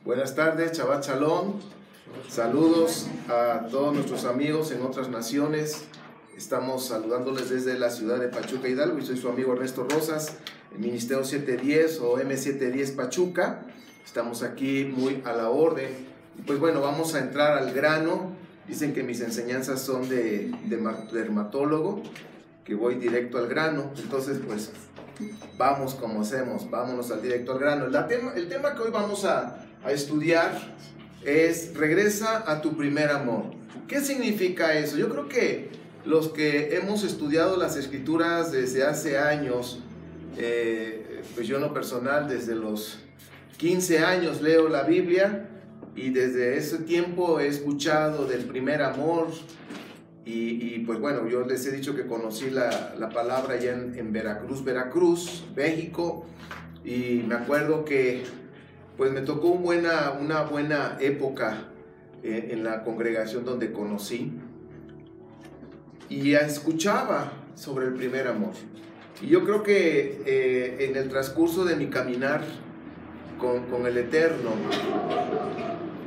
Buenas tardes, Shabbat Shalom. Saludos a todos nuestros amigos en otras naciones. Estamos saludándoles desde la ciudad de Pachuca, Hidalgo, y soy su amigo Ernesto Rosas, el Ministerio 710 o M710 Pachuca. Estamos aquí muy a la orden. Pues bueno, vamos a entrar al grano. Dicen que mis enseñanzas son de dermatólogo, que voy directo al grano. Entonces, pues, vamos como hacemos, vámonos al directo al grano. El tema que hoy vamos a estudiar es regresa a tu primer amor. ¿Qué significa eso? Yo creo que los que hemos estudiado las escrituras desde hace años, pues yo en lo personal desde los 15 años leo la Biblia y desde ese tiempo he escuchado del primer amor y pues bueno, yo les he dicho que conocí la palabra ya en Veracruz, México, y me acuerdo que pues me tocó una buena época en la congregación donde conocí y escuchaba sobre el primer amor. Y yo creo que en el transcurso de mi caminar con el Eterno,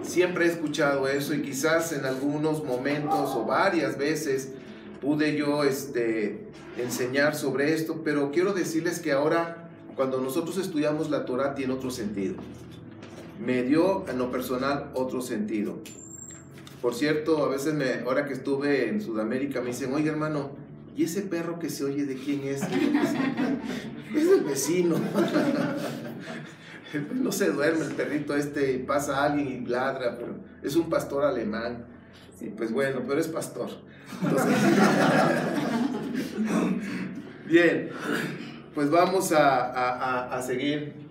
siempre he escuchado eso y quizás en algunos momentos o varias veces pude yo enseñar sobre esto, pero quiero decirles que ahora cuando nosotros estudiamos la Torah tiene otro sentido. Me dio en lo personal otro sentido. Por cierto, a veces ahora que estuve en Sudamérica me dicen, oye hermano, ¿y ese perro que se oye de quién es? Es del vecino. No se duerme el perrito y pasa alguien y ladra, pero es un pastor alemán. Y pues bueno, pero es pastor. Entonces, bien, pues vamos a seguir.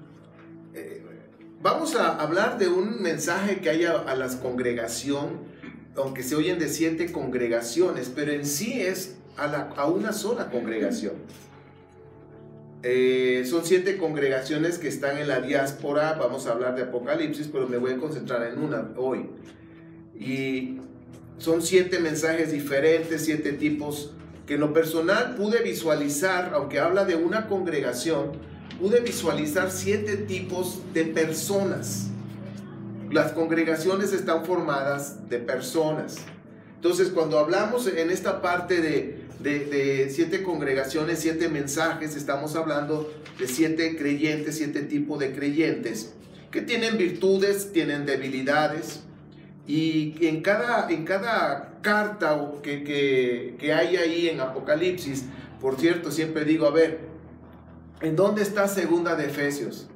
Vamos a hablar de un mensaje que hay a la congregación, aunque se oyen de 7 congregaciones, pero en sí es a una sola congregación. Son 7 congregaciones que están en la diáspora. Vamos a hablar de Apocalipsis, pero me voy a concentrar en una hoy. Y son 7 mensajes diferentes, 7 tipos que en lo personal pude visualizar, aunque habla de una congregación, pude visualizar 7 tipos de personas. Las congregaciones están formadas de personas. Entonces, cuando hablamos en esta parte de 7 congregaciones, 7 mensajes, estamos hablando de 7 creyentes, 7 tipos de creyentes que tienen virtudes, tienen debilidades, y en cada carta que hay ahí en Apocalipsis, por cierto, siempre digo, a ver, ¿en dónde está segunda de Efesios?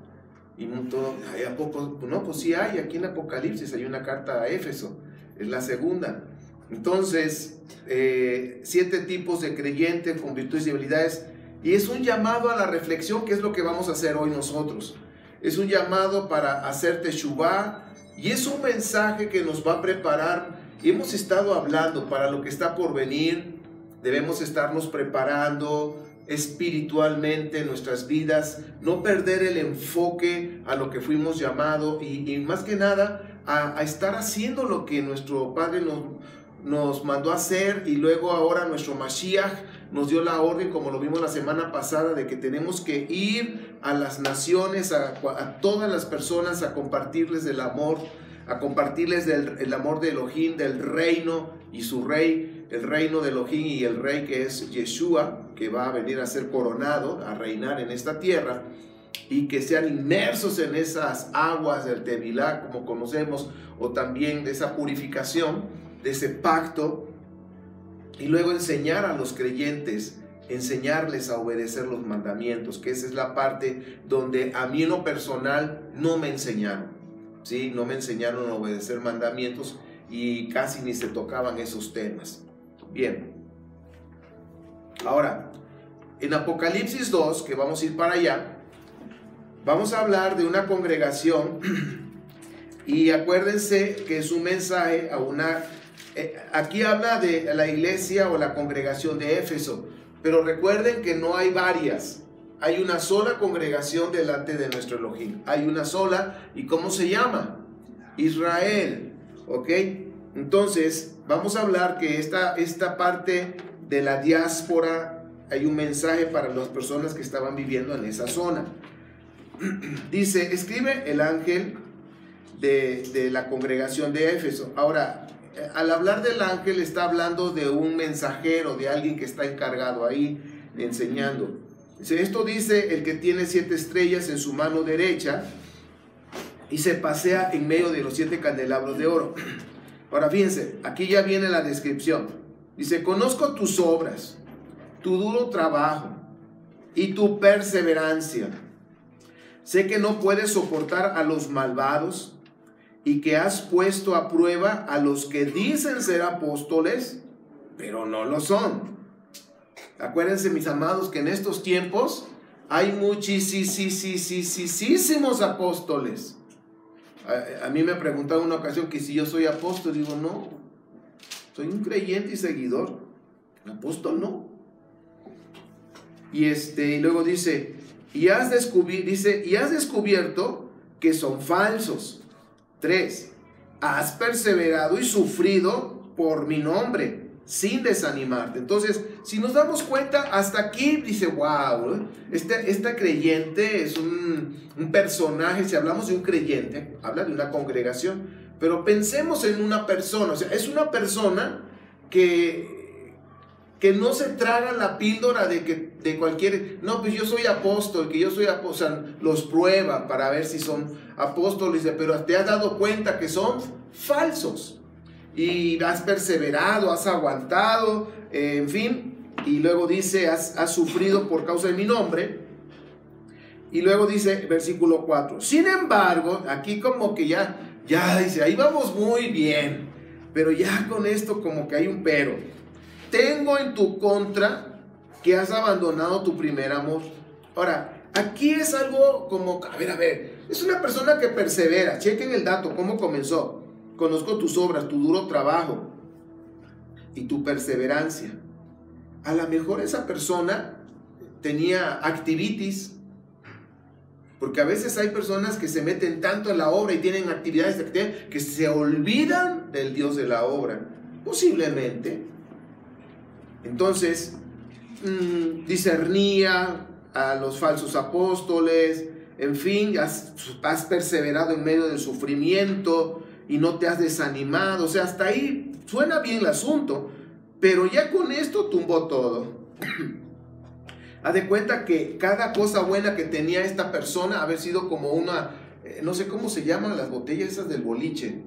Y todo, ¿a poco? No, pues sí hay, aquí en Apocalipsis hay una carta a Éfeso, es la segunda. Entonces, 7 tipos de creyentes con virtudes y habilidades, y es un llamado a la reflexión, que es lo que vamos a hacer hoy nosotros. Es un llamado para hacer teshuvá, y es un mensaje que nos va a preparar. Hemos estado hablando para lo que está por venir. Debemos estarnos preparando espiritualmente en nuestras vidas, no perder el enfoque a lo que fuimos llamados y más que nada a estar haciendo lo que nuestro Padre nos mandó a hacer, y luego ahora nuestro Mashiach nos dio la orden, como lo vimos la semana pasada, de que tenemos que ir a las naciones, a todas las personas, a compartirles del amor, a compartirles el amor de Elohim, del reino y su rey, el reino de Elohim y el rey que es Yeshua, que va a venir a ser coronado, a reinar en esta tierra, y que sean inmersos en esas aguas del Tevilá, como conocemos, o también de esa purificación, de ese pacto, y luego enseñar a los creyentes, enseñarles a obedecer los mandamientos, que esa es la parte donde a mí en lo personal no me enseñaron, ¿sí? No me enseñaron a obedecer mandamientos y casi ni se tocaban esos temas. Bien, ahora, en Apocalipsis 2, que vamos a ir para allá, vamos a hablar de una congregación, y acuérdense que es un mensaje a una... aquí habla de la iglesia o la congregación de Éfeso, pero recuerden que no hay varias, hay una sola congregación delante de nuestro Elohim, hay una sola. ¿Y cómo se llama? Israel, ¿ok? Entonces, vamos a hablar que esta parte de la diáspora, hay un mensaje para las personas que estaban viviendo en esa zona. Dice, escribe el ángel de la congregación de Éfeso. Ahora, al hablar del ángel está hablando de un mensajero, de alguien que está encargado ahí enseñando. Esto dice el que tiene 7 estrellas en su mano derecha y se pasea en medio de los 7 candelabros de oro. Ahora fíjense, aquí ya viene la descripción. Dice: conozco tus obras, tu duro trabajo y tu perseverancia. Sé que no puedes soportar a los malvados y que has puesto a prueba a los que dicen ser apóstoles, pero no lo son. Acuérdense, mis amados, que en estos tiempos hay muchísimos apóstoles. A mí me preguntaron en una ocasión que si yo soy apóstol. Digo, no, soy un creyente y seguidor. Apóstol no. Y luego dice, y has descubierto que son falsos. 3. Has perseverado y sufrido por mi nombre, sin desanimarte. Entonces, si nos damos cuenta, hasta aquí dice, wow, este creyente es un personaje. Si hablamos de un creyente, habla de una congregación, pero pensemos en una persona. O sea, es una persona que no se traga la píldora de cualquier, no, pues yo soy apóstol, que yo soy apóstol. O sea, los prueba para ver si son apóstoles, pero te has dado cuenta que son falsos. Y has perseverado, has aguantado, en fin. Y luego dice, has sufrido por causa de mi nombre. Y luego dice, versículo 4. Sin embargo, aquí como que ya dice, ahí vamos muy bien. Pero ya con esto como que hay un pero. Tengo en tu contra que has abandonado tu primer amor. Ahora, aquí es algo como, a ver, es una persona que persevera. Chequen el dato, cómo comenzó. Conozco tus obras, tu duro trabajo y tu perseverancia. A lo mejor esa persona tenía activitis, porque a veces hay personas que se meten tanto en la obra y tienen actividades que se olvidan del Dios de la obra. Posiblemente. Entonces, discernía a los falsos apóstoles, en fin, has perseverado en medio del sufrimiento y no te has desanimado. O sea, hasta ahí suena bien el asunto, pero ya con esto tumbó todo. Haz de cuenta que cada cosa buena que tenía esta persona, haber sido como una, no sé cómo se llaman las botellas esas del boliche,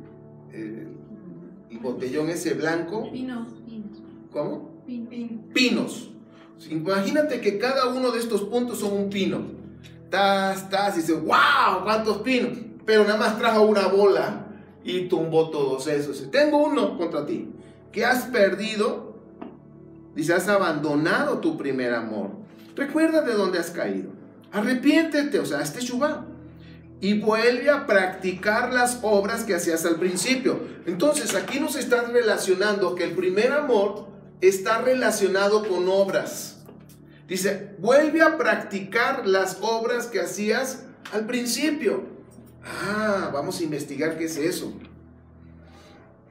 el botellón ese blanco. Pinos. ¿Cómo? Pinos. Imagínate que cada uno de estos puntos son un pino. Y dice, wow, cuántos pinos. Pero nada más trajo una bola y tumbó todos esos. Tengo uno contra ti, que has perdido. Dice, has abandonado tu primer amor. Recuerda de dónde has caído. Arrepiéntete, o sea, hazte teshuvá, y vuelve a practicar las obras que hacías al principio. Entonces aquí nos están relacionando que el primer amor está relacionado con obras. Dice, vuelve a practicar las obras que hacías al principio. Vamos a investigar qué es eso.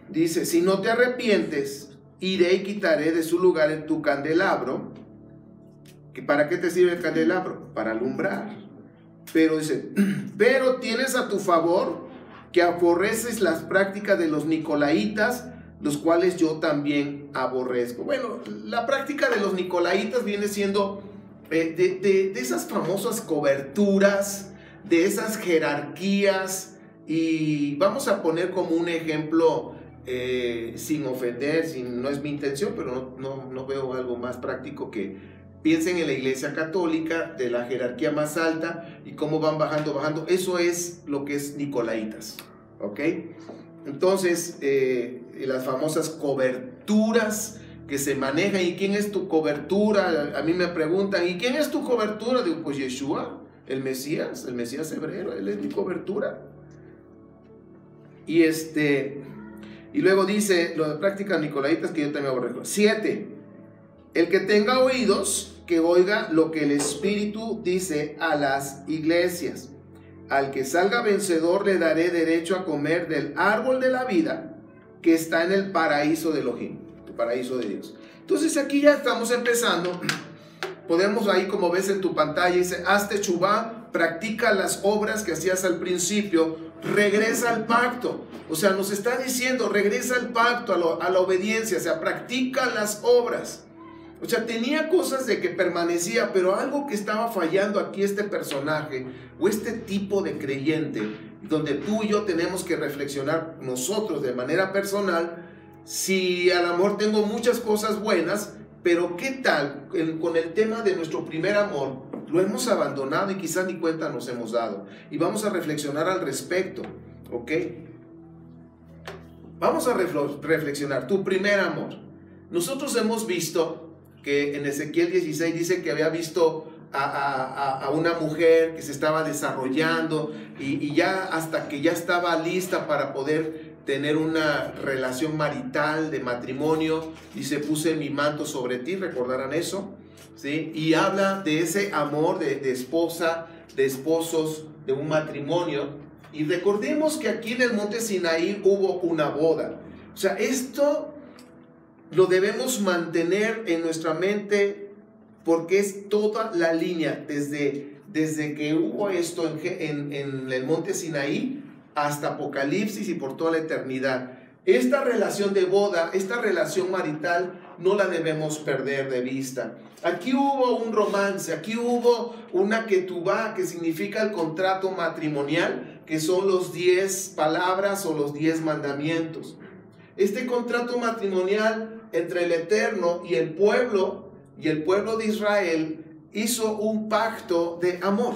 Dice, si no te arrepientes, iré y quitaré de su lugar en tu candelabro. ¿Para qué te sirve el candelabro? Para alumbrar. Pero dice, pero tienes a tu favor que aborreces las prácticas de los nicolaitas, los cuales yo también aborrezco. Bueno, la práctica de los nicolaitas viene siendo de esas famosas coberturas, de esas jerarquías. Y vamos a poner como un ejemplo, sin ofender, no es mi intención, pero no veo algo más práctico que piensen en la iglesia católica, de la jerarquía más alta y cómo van bajando. Eso es lo que es nicolaitas, ¿ok? Entonces, las famosas coberturas que se manejan. ¿Y quién es tu cobertura? A mí me preguntan, ¿y quién es tu cobertura? Digo, pues Yeshua, el Mesías hebreo, él es mi cobertura. Y luego dice, lo de prácticas nicolaitas que yo también aborrezco. 7. El que tenga oídos, que oiga lo que el Espíritu dice a las iglesias. Al que salga vencedor le daré derecho a comer del árbol de la vida que está en el paraíso de Elohim, el paraíso de Dios. Entonces aquí ya estamos empezando. Podemos ahí, como ves en tu pantalla, dice, hazte teshuvá, practica las obras que hacías al principio. regresa al pacto. O sea, nos está diciendo, regresa al pacto, a la obediencia, o sea, practica las obras. O sea, tenía cosas de que permanecía, pero algo que estaba fallando aquí este personaje, o este tipo de creyente, donde tú y yo tenemos que reflexionar nosotros de manera personal, si a lo mejor tengo muchas cosas buenas, pero ¿qué tal con el tema de nuestro primer amor? Lo hemos abandonado y quizás ni cuenta nos hemos dado. Y vamos a reflexionar al respecto, ¿ok? Vamos a reflexionar, tu primer amor. Nosotros hemos visto que en Ezequiel 16 dice que había visto a una mujer que se estaba desarrollando y ya hasta que ya estaba lista para poder tener una relación marital de matrimonio, dice, puse mi manto sobre ti, recordarán eso, ¿sí? Y habla de ese amor de esposa, de esposos, de un matrimonio. Y recordemos que aquí en el monte Sinaí hubo una boda. O sea, esto lo debemos mantener en nuestra mente, porque es toda la línea, desde que hubo esto en el monte Sinaí hasta Apocalipsis y por toda la eternidad. Esta relación de boda, esta relación marital, no la debemos perder de vista. Aquí hubo un romance, aquí hubo una ketubá, que significa el contrato matrimonial, que son los 10 palabras o los 10 mandamientos. Este contrato matrimonial entre el Eterno y el pueblo de Israel hizo un pacto de amor.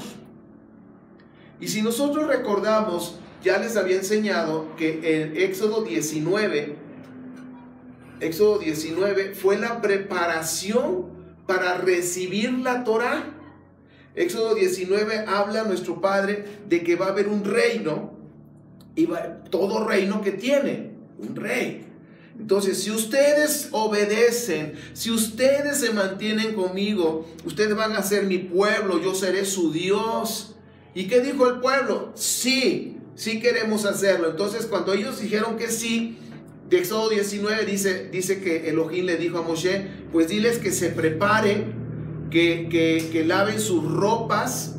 Y si nosotros recordamos, ya les había enseñado que en Éxodo 19 fue la preparación para recibir la Torá. Éxodo 19 habla a nuestro Padre de que va a haber un reino, y todo reino que tiene un rey. Entonces, si ustedes obedecen, si ustedes se mantienen conmigo, ustedes van a ser mi pueblo, yo seré su Dios. ¿Y qué dijo el pueblo? Sí, sí queremos hacerlo. Entonces, cuando ellos dijeron que sí, de Éxodo 19 dice que Elohim le dijo a Moshe, pues diles que se preparen, que laven sus ropas,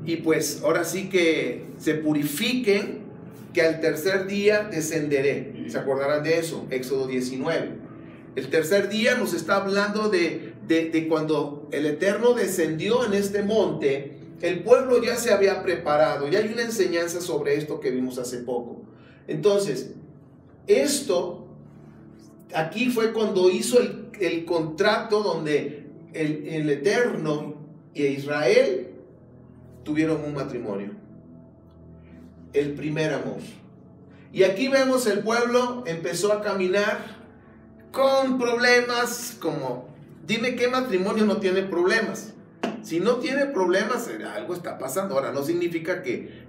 y pues ahora sí que se purifiquen, que al tercer día descenderé. ¿Se acordarán de eso? Éxodo 19. El tercer día nos está hablando de cuando el Eterno descendió en este monte. El pueblo ya se había preparado. Ya hay una enseñanza sobre esto que vimos hace poco. Entonces, esto aquí fue cuando hizo el contrato donde el Eterno y Israel tuvieron un matrimonio. El primer amor. Y aquí vemos el pueblo empezó a caminar con problemas, como, dime qué matrimonio no tiene problemas. Si no tiene problemas, algo está pasando. Ahora, no significa que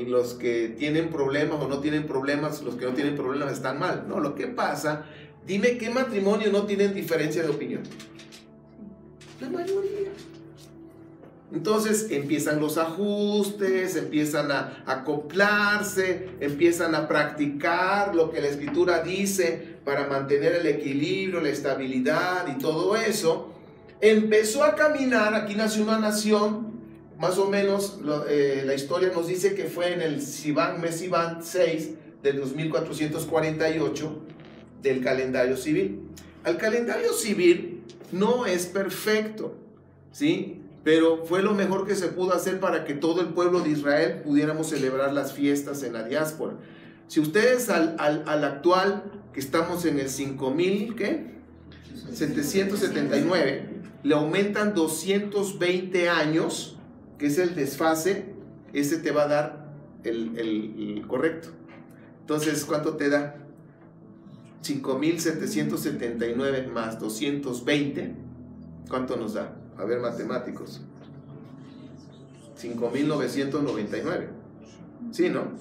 los que tienen problemas o no tienen problemas, los que no tienen problemas están mal. No, lo que pasa, dime qué matrimonio no tienen diferencia de opinión. La mayoría. Entonces empiezan los ajustes, empiezan a acoplarse, empiezan a practicar lo que la Escritura dice para mantener el equilibrio, la estabilidad y todo eso. Empezó a caminar, aquí nació una nación, más o menos la historia nos dice que fue en el mes Sivan 6 del 2448 del calendario civil. El calendario civil no es perfecto, ¿sí? Pero fue lo mejor que se pudo hacer para que todo el pueblo de Israel pudiéramos celebrar las fiestas en la diáspora. Si ustedes al actual, que estamos en el 5779, le aumentan 220 años, que es el desfase, ese te va a dar el correcto. Entonces, ¿cuánto te da? 5779 más 220, ¿cuánto nos da? A ver, matemáticos. 5,999. Sí, ¿no?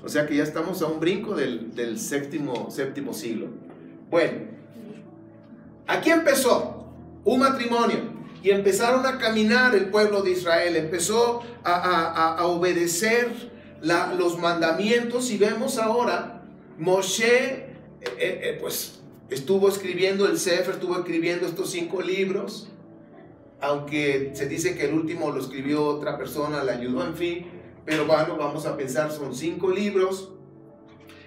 O sea que ya estamos a un brinco del séptimo siglo. Bueno, aquí empezó un matrimonio y empezaron a caminar el pueblo de Israel. Empezó a obedecer los mandamientos, y vemos ahora Moshe pues estuvo escribiendo el Sefer, estuvo escribiendo estos 5 libros. Aunque se dice que el último lo escribió otra persona, le ayudó, en fin, pero bueno, vamos a pensar, son 5 libros.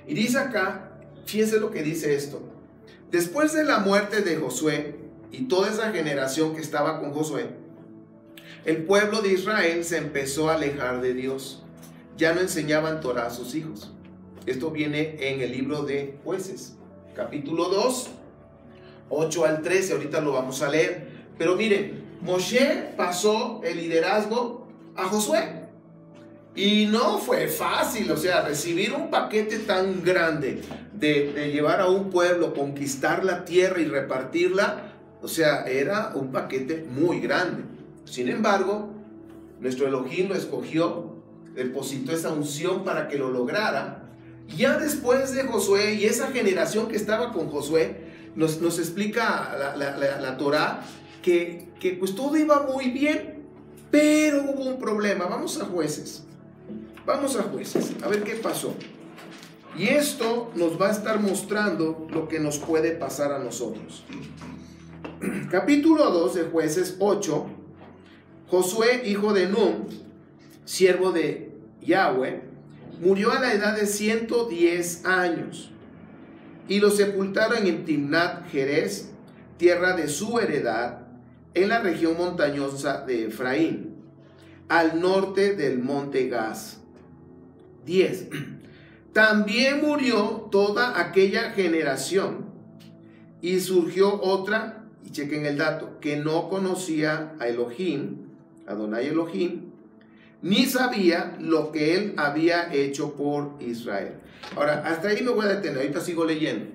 Y dice acá, fíjense lo que dice esto. Después de la muerte de Josué y toda esa generación que estaba con Josué, el pueblo de Israel se empezó a alejar de Dios. Ya no enseñaban Torah a sus hijos. Esto viene en el libro de Jueces, capítulo 2, 8 al 13. Ahorita lo vamos a leer. Pero miren, Moshe pasó el liderazgo a Josué. Y no fue fácil, o sea, recibir un paquete tan grande de llevar a un pueblo, conquistar la tierra y repartirla, o sea, era un paquete muy grande. Sin embargo, nuestro Elohim lo escogió, depositó esa unción para que lo lograra. Y ya después de Josué y esa generación que estaba con Josué, nos explica la Torah que pues todo iba muy bien, pero hubo un problema. Vamos a Jueces. Vamos a Jueces, a ver qué pasó. Y esto nos va a estar mostrando lo que nos puede pasar a nosotros. Capítulo 2 de Jueces 8. Josué, hijo de Nun, siervo de Yahweh, murió a la edad de 110 años. Y lo sepultaron en Timnat Jerez, tierra de su heredad, en la región montañosa de Efraín, al norte del monte Gaz. 10. También murió toda aquella generación y surgió otra, y chequen el dato, que no conocía a Elohim, Adonai Elohim, ni sabía lo que él había hecho por Israel. Ahora, hasta ahí me voy a detener, ahorita sigo leyendo.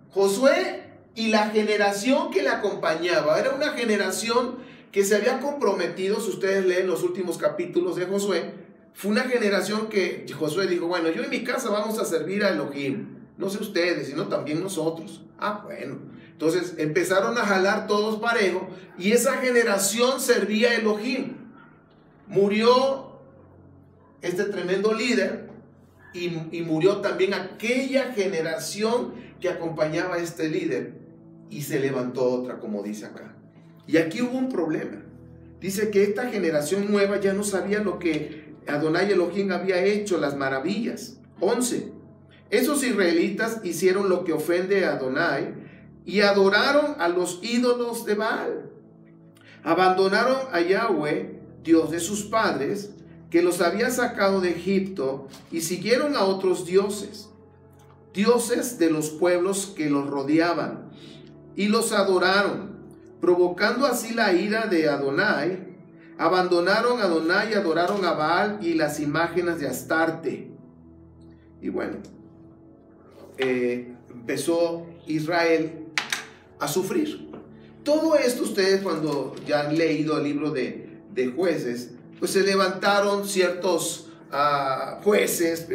Josué y la generación que le acompañaba, era una generación que se había comprometido, si ustedes leen los últimos capítulos de Josué, fue una generación que Josué dijo, bueno, yo en mi casa vamos a servir a Elohim, no sé ustedes, sino también nosotros. Ah, bueno, entonces empezaron a jalar todos parejo y esa generación servía a Elohim. Murió este tremendo líder y murió también aquella generación que acompañaba a este líder y se levantó otra, como dice acá. Y aquí hubo un problema. Dice que esta generación nueva ya no sabía lo que Adonai Elohim había hecho, las maravillas. 11. Esos israelitas hicieron lo que ofende a Adonai y adoraron a los ídolos de Baal. Abandonaron a Yahweh, Dios de sus padres, que los había sacado de Egipto, y siguieron a otros dioses, dioses de los pueblos que los rodeaban, y los adoraron, provocando así la ira de Adonai. Abandonaron a Adonai y adoraron a Baal y las imágenes de Astarte. Y bueno, empezó Israel a sufrir. Todo esto ustedes, cuando ya han leído el libro de Jueces, pues se levantaron ciertos jueces,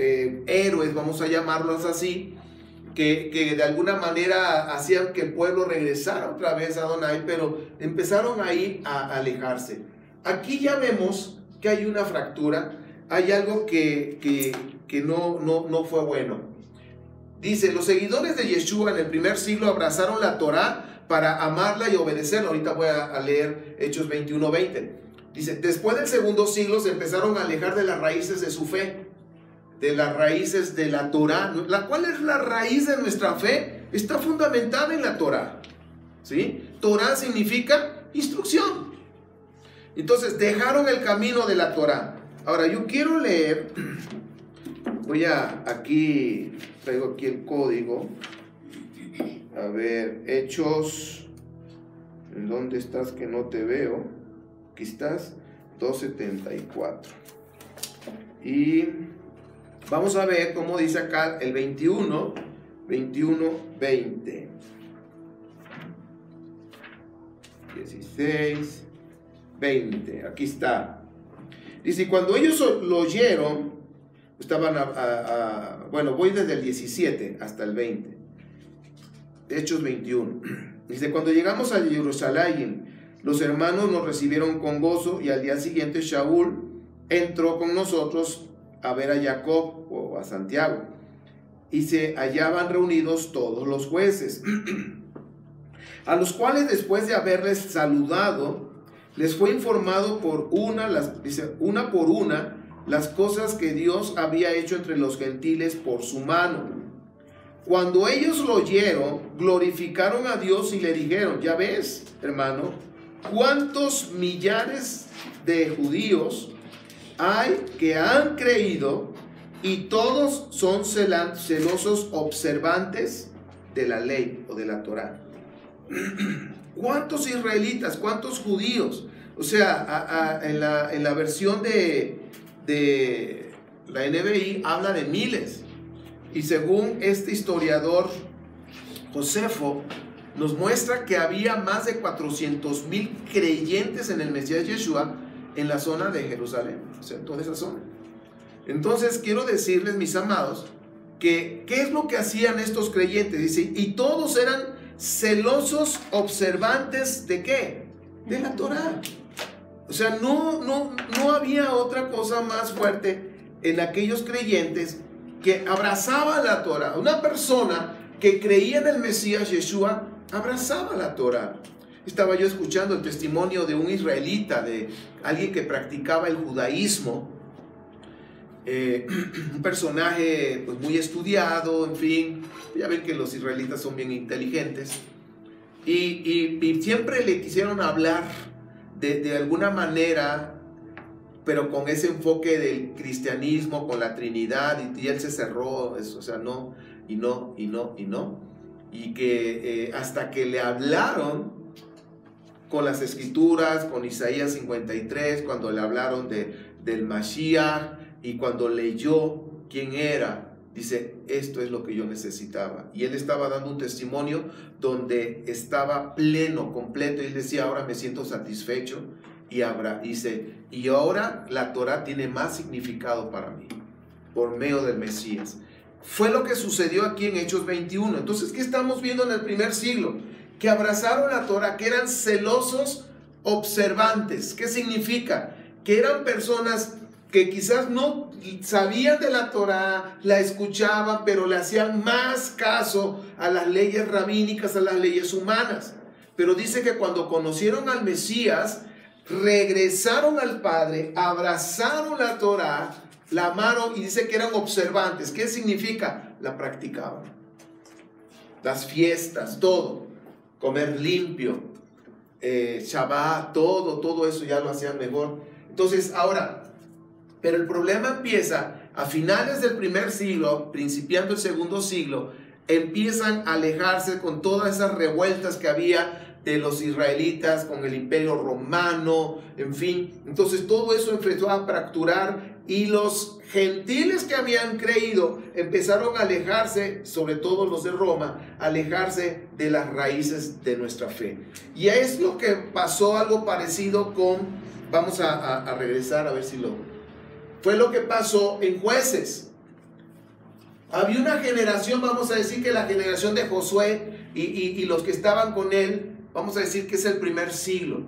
héroes, vamos a llamarlos así, que de alguna manera hacían que el pueblo regresara otra vez a Adonai, pero empezaron ahí a alejarse. Aquí ya vemos que hay una fractura, hay algo que no fue bueno. Dice, los seguidores de Yeshua en el primer siglo abrazaron la Torah para amarla y obedecerla. Ahorita voy a leer Hechos 21:20. Dice, después del segundo siglo se empezaron a alejar de las raíces de su fe, de las raíces de la Torah. ¿Cuál es la raíz de nuestra fe? Está fundamentada en la Torah, ¿sí? Torah significa instrucción. Entonces dejaron el camino de la Torah. Ahora yo quiero leer, traigo aquí el código. A ver, Hechos, ¿en dónde estás que no te veo? Aquí estás, 274. Y vamos a ver cómo dice acá el 21, 20. 16, 20, aquí está. Dice, cuando ellos lo oyeron, estaban bueno, voy desde el 17 hasta el 20. Hechos 21. Dice, cuando llegamos a Jerusalén, los hermanos nos recibieron con gozo y al día siguiente Shaul entró con nosotros a ver a Jacob o a Santiago y se hallaban reunidos todos los jueces, a los cuales después de haberles saludado, les fue informado por una por una las cosas que Dios había hecho entre los gentiles por su mano. Cuando ellos lo oyeron, glorificaron a Dios y le dijeron, ya ves, hermano, cuántos millares de judíos hay que han creído y todos son celosos observantes de la ley o de la Torá. ¿Cuántos israelitas? ¿Cuántos judíos? O sea, en la versión de la NBI habla de miles. Y según este historiador Josefo, nos muestra que había más de 400,000 creyentes en el Mesías Yeshua en la zona de Jerusalén, o sea, en toda esa zona. Entonces, quiero decirles, mis amados, que ¿qué es lo que hacían estos creyentes? Dice, y todos eran celosos observantes ¿de qué? De la Torá. O sea, no había otra cosa más fuerte en aquellos creyentes que abrazaban la Torá. Una persona que creía en el Mesías Yeshua abrazaba la Torá. Estaba yo escuchando el testimonio de un israelita, de alguien que practicaba el judaísmo, un personaje pues, muy estudiado, en fin, ya ven que los israelitas son bien inteligentes, y siempre le quisieron hablar de alguna manera, pero con ese enfoque del cristianismo, con la Trinidad, y él se cerró, o sea, no, y que hasta que le hablaron con las escrituras, con Isaías 53, cuando le hablaron del Mashiach, y cuando leyó quién era, dice, esto es lo que yo necesitaba. Y él estaba dando un testimonio donde estaba pleno, completo, y él decía, ahora me siento satisfecho, y dice, y ahora la Torá tiene más significado para mí, por medio del Mesías. Fue lo que sucedió aquí en Hechos 21. Entonces, ¿qué estamos viendo en el primer siglo? Que abrazaron la Torá, que eran celosos observantes. ¿Qué significa? Que eran personas que quizás no sabían de la Torá, la escuchaban, pero le hacían más caso a las leyes rabínicas, a las leyes humanas. Pero dice que cuando conocieron al Mesías, regresaron al Padre, abrazaron la Torá, la amaron y dice que eran observantes. ¿Qué significa? La practicaban. Las fiestas, todo. Comer limpio, Shabbat, todo eso ya lo hacían mejor. Entonces, ahora, pero el problema empieza a finales del primer siglo, principiando el segundo siglo, empiezan a alejarse con todas esas revueltas que había de los israelitas con el imperio romano, en fin. Entonces todo eso empezó a fracturar y los gentiles que habían creído empezaron a alejarse, sobre todo los de Roma, alejarse de las raíces de nuestra fe. Y es lo que pasó, algo parecido con, vamos a regresar a ver si fue lo que pasó en Jueces. Había una generación, vamos a decir que la generación de Josué y los que estaban con él, vamos a decir que es el primer siglo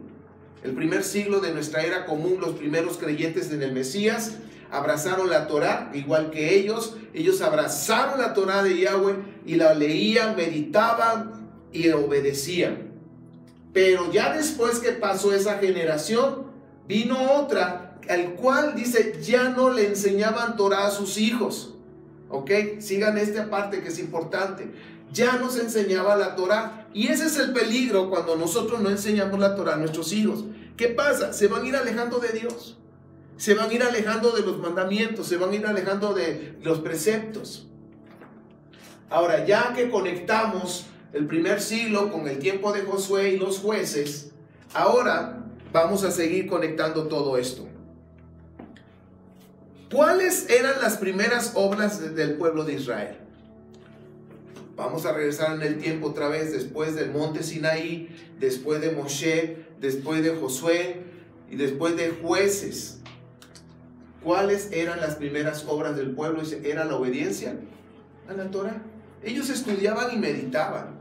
de nuestra era común. Los primeros creyentes en el Mesías abrazaron la Torá, igual que ellos abrazaron la Torá de Yahweh y la leían, meditaban y obedecían. Pero ya después que pasó esa generación, vino otra, al cual dice, ya no le enseñaban Torá a sus hijos. ¿Ok? Sigan esta parte que es importante. Ya nos enseñaba la Torá. Y ese es el peligro cuando nosotros no enseñamos la Torá a nuestros hijos. ¿Qué pasa? Se van a ir alejando de Dios. Se van a ir alejando de los mandamientos. Se van a ir alejando de los preceptos. Ahora, ya que conectamos el primer siglo con el tiempo de Josué y los jueces, ahora vamos a seguir conectando todo esto. ¿Cuáles eran las primeras obras del pueblo de Israel? Vamos a regresar en el tiempo otra vez, después del monte Sinaí, después de Moshe, después de Josué y después de jueces. ¿Cuáles eran las primeras obras del pueblo? Era la obediencia a la Torá. Ellos estudiaban y meditaban.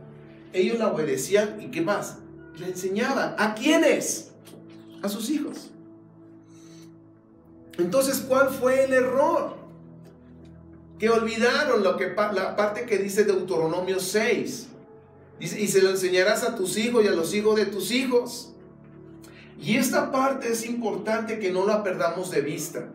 Ellos la obedecían y ¿qué más? La enseñaban. ¿A quiénes? A sus hijos. Entonces, ¿cuál fue el error? Que olvidaron la parte que dice Deuteronomio 6. Dice, y se lo enseñarás a tus hijos y a los hijos de tus hijos. Y esta parte es importante que no la perdamos de vista.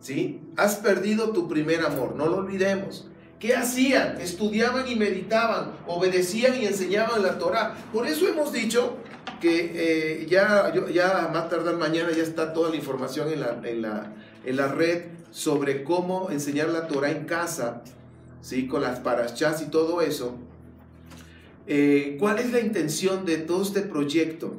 ¿sí? Has perdido tu primer amor, no lo olvidemos. ¿Qué hacían? Estudiaban y meditaban, obedecían y enseñaban la Torah. Por eso hemos dicho que ya más tardar mañana ya está toda la información en la red sobre cómo enseñar la Torah en casa, ¿sí? Con las parashás y todo eso. ¿Cuál es la intención de todo este proyecto?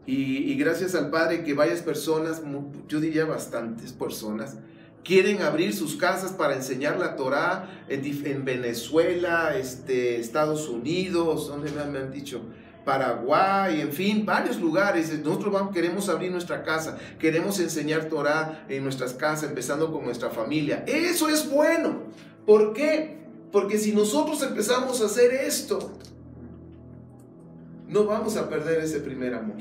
Y gracias al Padre que varias personas, yo diría bastantes personas, quieren abrir sus casas para enseñar la Torah en Venezuela, Estados Unidos, donde me han dicho, Paraguay, en fin, varios lugares. Nosotros queremos abrir nuestra casa, queremos enseñar Torah en nuestras casas, empezando con nuestra familia. Eso es bueno. ¿Por qué? Porque si nosotros empezamos a hacer esto, no vamos a perder ese primer amor.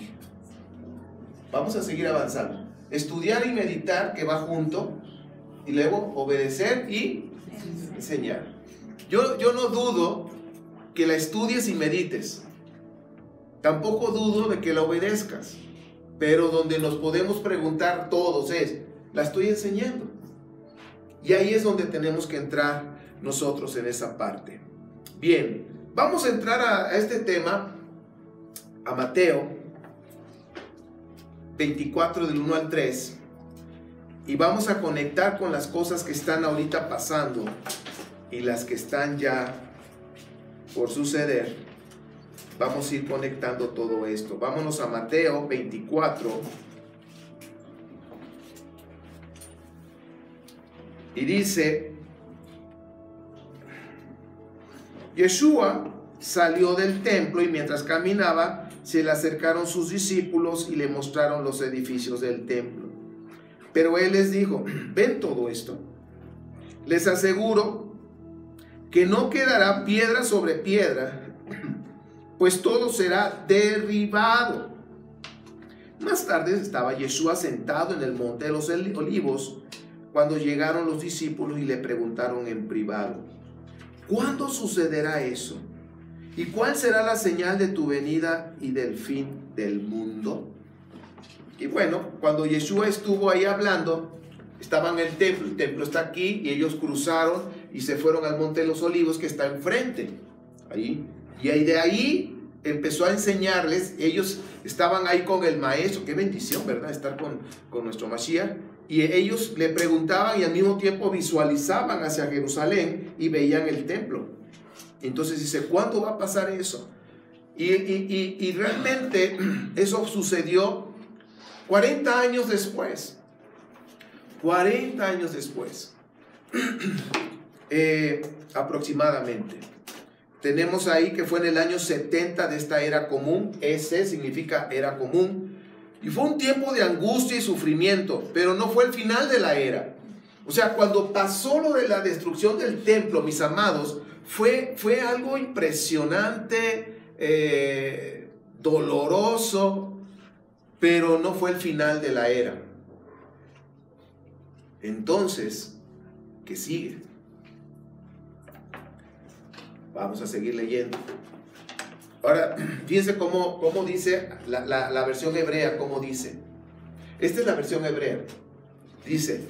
Vamos a seguir avanzando. Estudiar y meditar, que va junto, y luego obedecer y enseñar. Yo no dudo que la estudies y medites. Tampoco dudo de que la obedezcas. Pero donde nos podemos preguntar todos es, ¿la estoy enseñando? Y ahí es donde tenemos que entrar nosotros en esa parte. Bien, vamos a entrar a este tema, a Mateo 24 del 1 al 3, y vamos a conectar con las cosas que están ahorita pasando y las que están ya por suceder. Vamos a ir conectando todo esto. Vámonos a Mateo 24. Y dice, Yeshua salió del templo y mientras caminaba se le acercaron sus discípulos y le mostraron los edificios del templo. Pero él les dijo, ¿ven todo esto? Les aseguro que no quedará piedra sobre piedra, pues todo será derribado. Más tarde estaba Yeshua sentado en el monte de los Olivos cuando llegaron los discípulos y le preguntaron en privado, ¿cuándo sucederá eso? ¿Y cuál será la señal de tu venida y del fin del mundo? Y bueno, cuando Yeshua estuvo ahí hablando, estaban en el templo está aquí, y ellos cruzaron y se fueron al monte de los Olivos que está enfrente. Ahí. Y ahí de ahí empezó a enseñarles. Ellos estaban ahí con el maestro. Qué bendición, ¿verdad? Estar con nuestro Mashiach. Y ellos le preguntaban y al mismo tiempo visualizaban hacia Jerusalén y veían el templo. Entonces dice, ¿cuándo va a pasar eso? Y realmente eso sucedió 40 años después. 40 años después. Aproximadamente. Tenemos ahí que fue en el año 70 de esta era común. Ese significa era común. Y fue un tiempo de angustia y sufrimiento, pero no fue el final de la era. O sea, cuando pasó lo de la destrucción del templo, mis amados, fue algo impresionante, doloroso, pero no fue el final de la era. Entonces, ¿qué sigue? Vamos a seguir leyendo. Ahora, fíjense cómo dice la versión hebrea, cómo dice. Esta es la versión hebrea. Dice,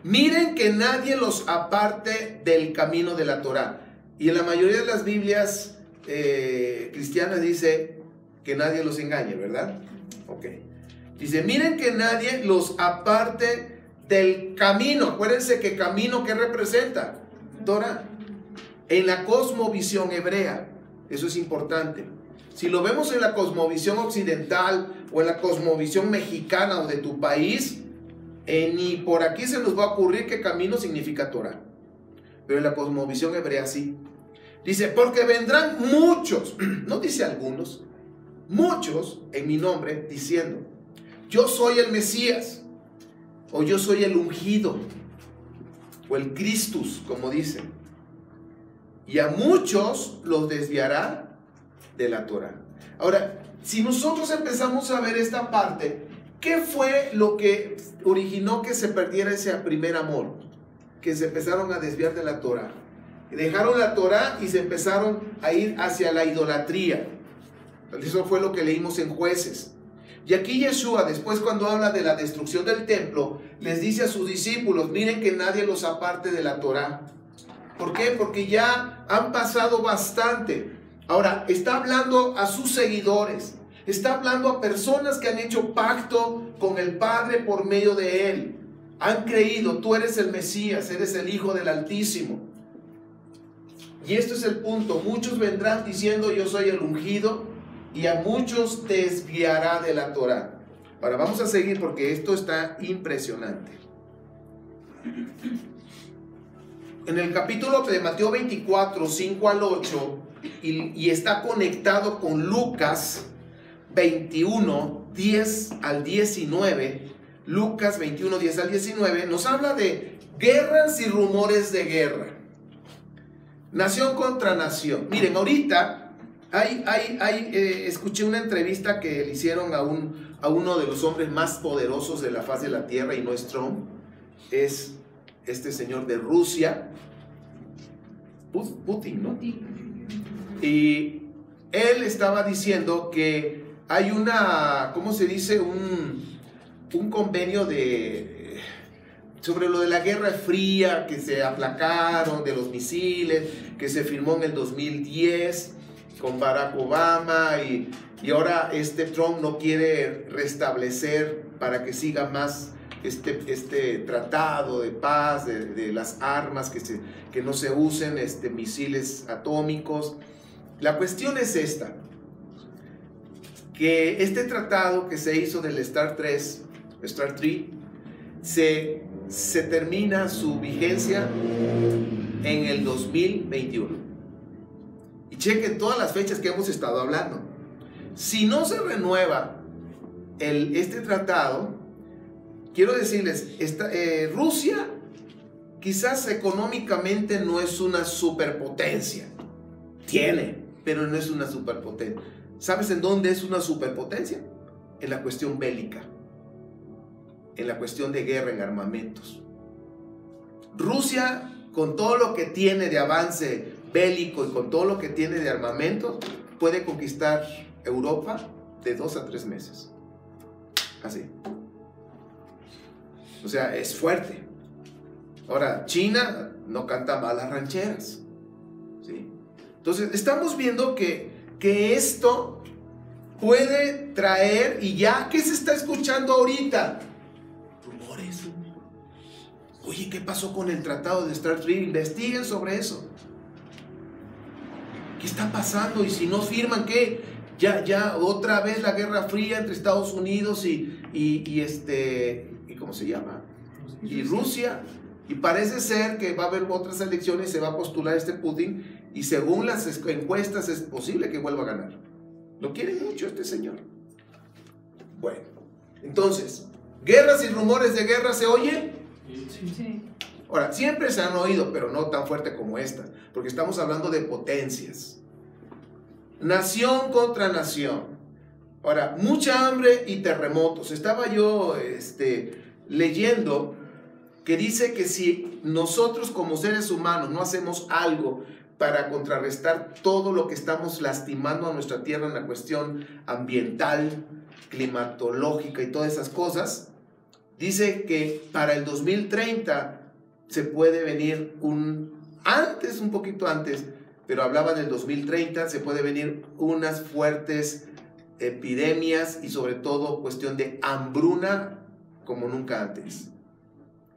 miren que nadie los aparte del camino de la Torah. Y en la mayoría de las Biblias cristianas dice que nadie los engañe, ¿verdad? Ok. Dice, miren que nadie los aparte del camino. Acuérdense que camino, ¿qué representa? Torah. En la cosmovisión hebrea. Eso es importante. Si lo vemos en la cosmovisión occidental o en la cosmovisión mexicana o de tu país, ni por aquí se nos va a ocurrir que camino significa Torah. Pero en la cosmovisión hebrea sí. Dice, porque vendrán muchos, no dice algunos, muchos en mi nombre diciendo, yo soy el Mesías, o yo soy el ungido, o el Christus, como dicen. Y a muchos los desviará de la Torah. Ahora, si nosotros empezamos a ver esta parte, ¿qué fue lo que originó que se perdiera ese primer amor? Que se empezaron a desviar de la Torah. Dejaron la Torah y se empezaron a ir hacia la idolatría. Eso fue lo que leímos en Jueces. Y aquí Yeshua, después cuando habla de la destrucción del templo, les dice a sus discípulos, miren que nadie los aparte de la Torá. ¿Por qué? Porque ya han pasado bastante. Ahora, está hablando a sus seguidores, está hablando a personas que han hecho pacto con el Padre por medio de Él. Han creído, tú eres el Mesías, eres el Hijo del Altísimo. Y esto es el punto, muchos vendrán diciendo yo soy el ungido, y a muchos desviará de la Torá. Ahora vamos a seguir porque esto está impresionante. En el capítulo de Mateo 24, 5 al 8, y está conectado con Lucas 21, 10 al 19, Lucas 21, 10 al 19, nos habla de guerras y rumores de guerra. Nación contra nación. Miren, ahorita escuché una entrevista que le hicieron a uno de los hombres más poderosos de la faz de la tierra, y no es Trump, es este señor de Rusia, Putin, ¿no? Y él estaba diciendo que hay ¿cómo se dice? Un convenio sobre lo de la Guerra Fría, que se aplacaron, de los misiles, que se firmó en el 2010 con Barack Obama, y ahora Trump no quiere restablecer para que siga más este tratado de paz, de las armas, que no se usen misiles atómicos. La cuestión es esta, que este tratado que se hizo del Star 3, se termina su vigencia en el 2021. Y chequen todas las fechas que hemos estado hablando. Si no se renueva este tratado, quiero decirles, Rusia quizás económicamente no es una superpotencia. Tiene, pero no es una superpotencia. ¿Sabes en dónde es una superpotencia? En la cuestión bélica, en la cuestión de guerra, en armamentos. Rusia, con todo lo que tiene de avance bélico y con todo lo que tiene de armamento, puede conquistar Europa de 2 a 3 meses. Así. O sea, es fuerte. Ahora, China no canta mal las rancheras, ¿sí? Entonces, estamos viendo que esto puede traer, y ya, ¿qué se está escuchando ahorita? Rumores. Oye, ¿qué pasó con el tratado de Star Trek? Investiguen sobre eso. ¿Qué está pasando? Y si no firman, ¿qué? Ya otra vez la Guerra Fría entre Estados Unidos y ¿cómo se llama? Y Rusia. Y parece ser que va a haber otras elecciones, se va a postular Putin, y según las encuestas es posible que vuelva a ganar. Lo quiere mucho este señor. Bueno, entonces, ¿guerras y rumores de guerra se oyen? Sí. Ahora, siempre se han oído, pero no tan fuerte como esta, porque estamos hablando de potencias. Nación contra nación. Ahora, mucha hambre y terremotos. Estaba yo leyendo que dice que si nosotros como seres humanos no hacemos algo para contrarrestar todo lo que estamos lastimando a nuestra tierra en la cuestión ambiental, climatológica y todas esas cosas, dice que para el 2030 se puede venir un poquito antes, pero hablaba del 2030, se puede venir unas fuertes epidemias y sobre todo cuestión de hambruna como nunca antes.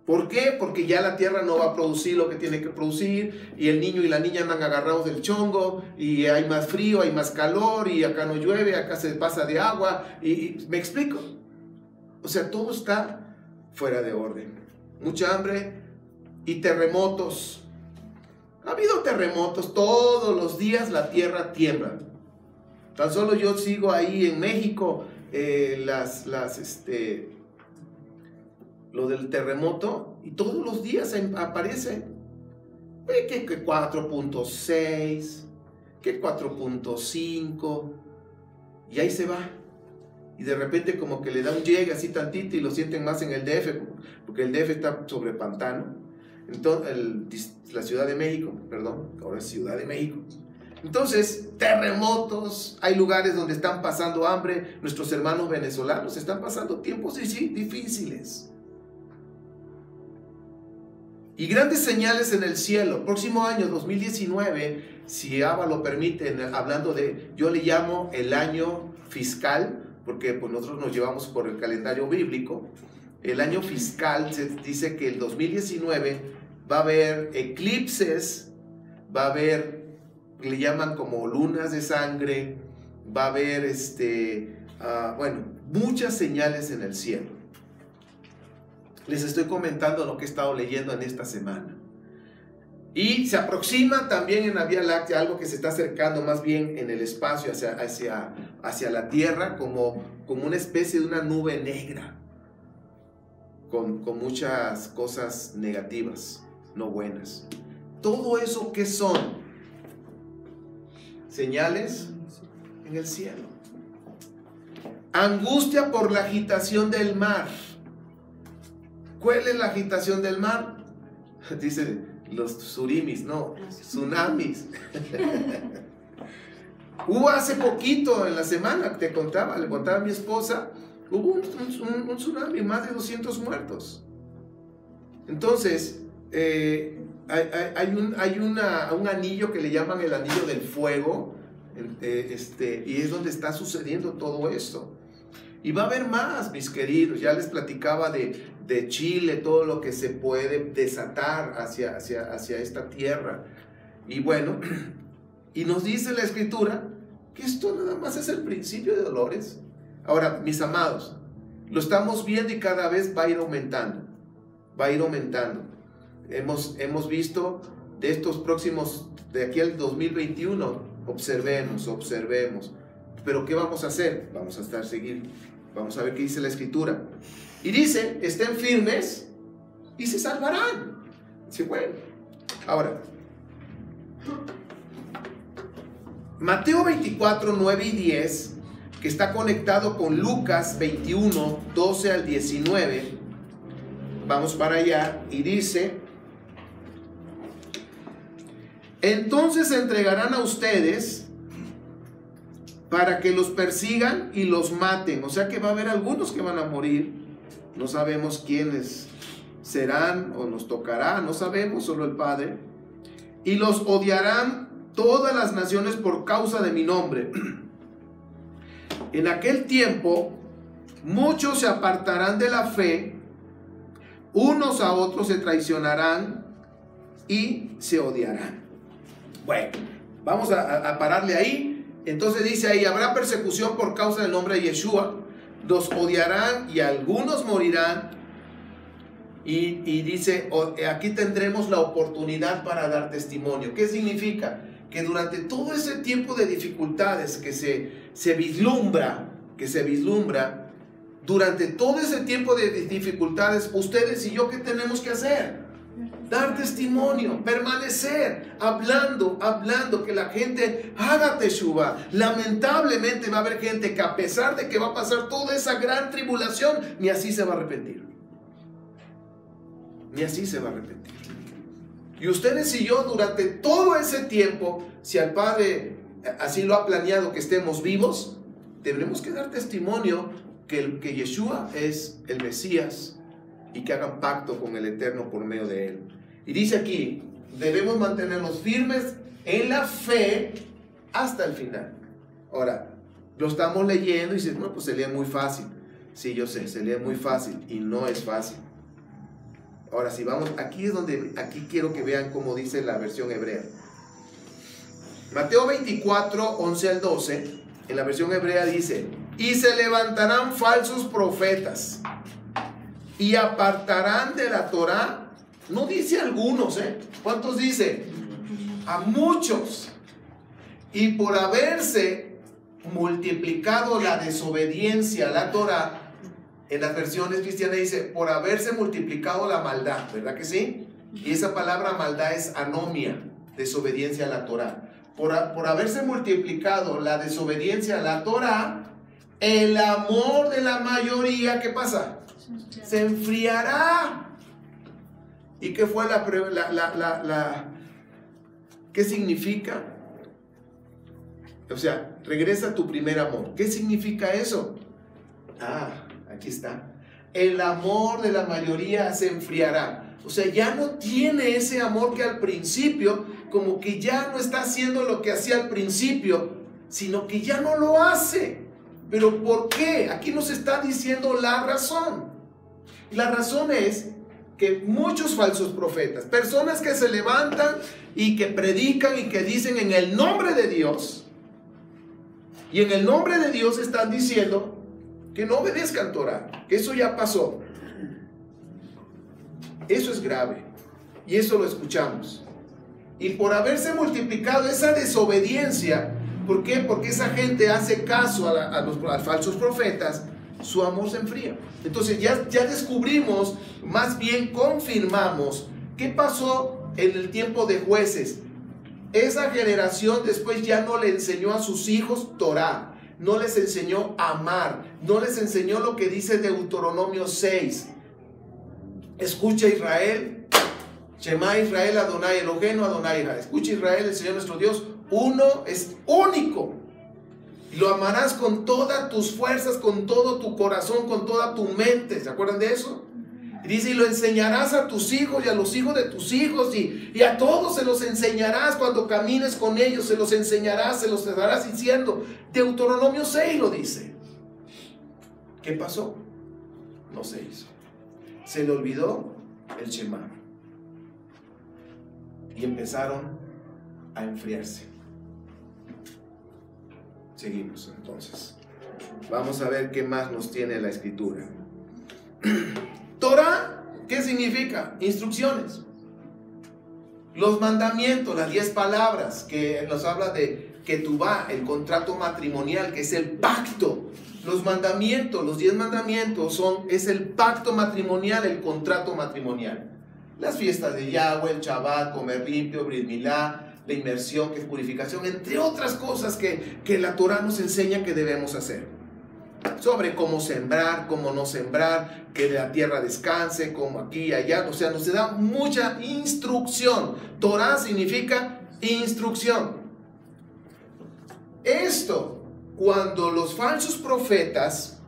¿Por qué? Porque ya la tierra no va a producir lo que tiene que producir, y el niño y la niña andan agarrados del chongo, y hay más frío, hay más calor, y acá no llueve, acá se pasa de agua, y ¿me explico? O sea, todo está fuera de orden. Mucha hambre y terremotos. Ha habido terremotos, todos los días la tierra tiembla. Tan solo yo sigo ahí en México, lo del terremoto, y todos los días aparece que 4.6, que 4.5, y ahí se va. Y de repente como que le da un llegue así tantito y lo sienten más en el DF, porque el DF está sobre pantano. Entonces, la Ciudad de México, perdón, ahora es Ciudad de México. Entonces, terremotos, hay lugares donde están pasando hambre, nuestros hermanos venezolanos están pasando tiempos difíciles. Y grandes señales en el cielo. Próximo año, 2019, si Abba lo permite, hablando de, yo le llamo el año fiscal, porque pues nosotros nos llevamos por el calendario bíblico. El año fiscal se dice que el 2019 va a haber eclipses, va a haber, le llaman como lunas de sangre, va a haber bueno, muchas señales en el cielo. Les estoy comentando lo que he estado leyendo en esta semana. Y se aproxima también en la Vía Láctea algo que se está acercando más bien en el espacio hacia la Tierra, como una especie de una nube negra, con muchas cosas negativas, no buenas. Todo eso, ¿qué son? Señales en el cielo. Angustia por la agitación del mar. ¿Cuál es la agitación del mar? Dice los tsunamis, no, tsunamis. Hubo hace poquito en la semana, le contaba a mi esposa, hubo un tsunami, más de 200 muertos. Entonces, hay un anillo que le llaman el anillo del fuego, y es donde está sucediendo todo esto. Y va a haber más, mis queridos. Ya les platicaba de Chile, todo lo que se puede desatar hacia esta tierra. Y bueno, y nos dice la Escritura que esto nada más es el principio de dolores. Ahora, mis amados, lo estamos viendo y cada vez va a ir aumentando. Va a ir aumentando. Hemos visto de estos próximos, de aquí al 2021, observemos. Pero ¿qué vamos a hacer? Vamos a ver qué dice la Escritura. Y dice, estén firmes y se salvarán. Dice, bueno. Ahora, Mateo 24, 9 y 10, que está conectado con Lucas 21, 12 al 19. Vamos para allá y dice: entonces se entregarán a ustedes para que los persigan y los maten. O sea que va a haber algunos que van a morir. No sabemos quiénes serán o nos tocará, no sabemos, solo el Padre. Y los odiarán todas las naciones por causa de mi nombre. En aquel tiempo, muchos se apartarán de la fe, unos a otros se traicionarán y se odiarán. Bueno, vamos a pararle ahí. Entonces dice ahí, habrá persecución por causa del nombre de Yeshua, los odiarán y algunos morirán. Y dice, aquí tendremos la oportunidad para dar testimonio. ¿Qué significa? Que durante todo ese tiempo de dificultades que se vislumbra, durante todo ese tiempo de dificultades, ustedes y yo, ¿qué tenemos que hacer? Dar testimonio, permanecer, hablando, que la gente haga teshuva. Lamentablemente va a haber gente que, a pesar de que va a pasar toda esa gran tribulación, ni así se va a arrepentir. Ni así se va a arrepentir. Y ustedes y yo, durante todo ese tiempo, si al Padre así lo ha planeado que estemos vivos, tendremos que dar testimonio que Yeshua es el Mesías y que hagan pacto con el Eterno por medio de él. Y dice aquí, debemos mantenernos firmes en la fe hasta el final. Ahora, lo estamos leyendo y dices, bueno, pues se lee muy fácil. Sí, yo sé, se lee muy fácil y no es fácil. Ahora, si vamos, aquí quiero que vean cómo dice la versión hebrea. Mateo 24, 11 al 12, en la versión hebrea dice, y se levantarán falsos profetas y apartarán de la Torá. No dice algunos, ¿cuántos dice? A muchos. Y por haberse multiplicado la desobediencia a la Torá, en las versiones cristianas dice, por haberse multiplicado la maldad, ¿verdad que sí? Y esa palabra maldad es anomia, desobediencia a la Torá. Por haberse multiplicado la desobediencia a la Torá, el amor de la mayoría, ¿qué pasa? Se enfriará. ¿Y qué fue qué significa? O sea, regresa a tu primer amor. ¿Qué significa eso? Aquí está. El amor de la mayoría se enfriará. O sea, ya no tiene ese amor que al principio, como que ya no está haciendo lo que hacía al principio, sino que ya no lo hace. ¿Pero por qué? Aquí nos está diciendo la razón. La razón es que muchos falsos profetas, personas que se levantan y que predican y que dicen en el nombre de Dios, y en el nombre de Dios están diciendo que no obedezcan Torah, que eso ya pasó. Eso es grave y eso lo escuchamos. Y por haberse multiplicado esa desobediencia, ¿por qué? Porque esa gente hace caso a los falsos profetas, su amor se enfría. Entonces ya descubrimos, más bien confirmamos, qué pasó en el tiempo de Jueces. Esa generación después ya no le enseñó a sus hijos Torah, no les enseñó a amar, no les enseñó lo que dice Deuteronomio 6. Escucha Israel, Shema Israel Adonai Eloheinu Adonai Echad. Escucha Israel, el Señor nuestro Dios, uno es único. Lo amarás con todas tus fuerzas, con todo tu corazón, con toda tu mente. ¿Se acuerdan de eso? Y dice, y lo enseñarás a tus hijos y a los hijos de tus hijos, y a todos se los enseñarás cuando camines con ellos, se los enseñarás, se los estarás diciendo. Deuteronomio 6 lo dice. ¿Qué pasó? No se hizo. Se le olvidó el Shema. Y empezaron a enfriarse. Seguimos entonces. Vamos a ver qué más nos tiene la escritura. Torah, ¿qué significa? Instrucciones. Los mandamientos, las 10 palabras que nos habla de Ketubá, el contrato matrimonial, que es el pacto. Los mandamientos, los 10 mandamientos es el pacto matrimonial, el contrato matrimonial. Las fiestas de Yahweh, el Shabbat, comer limpio, Brit Milá, la inmersión, que es purificación, entre otras cosas que la Torah nos enseña que debemos hacer. Sobre cómo sembrar, cómo no sembrar, que la tierra descanse, como aquí y allá. O sea, nos da mucha instrucción. Torah significa instrucción. Esto, cuando los falsos profetas,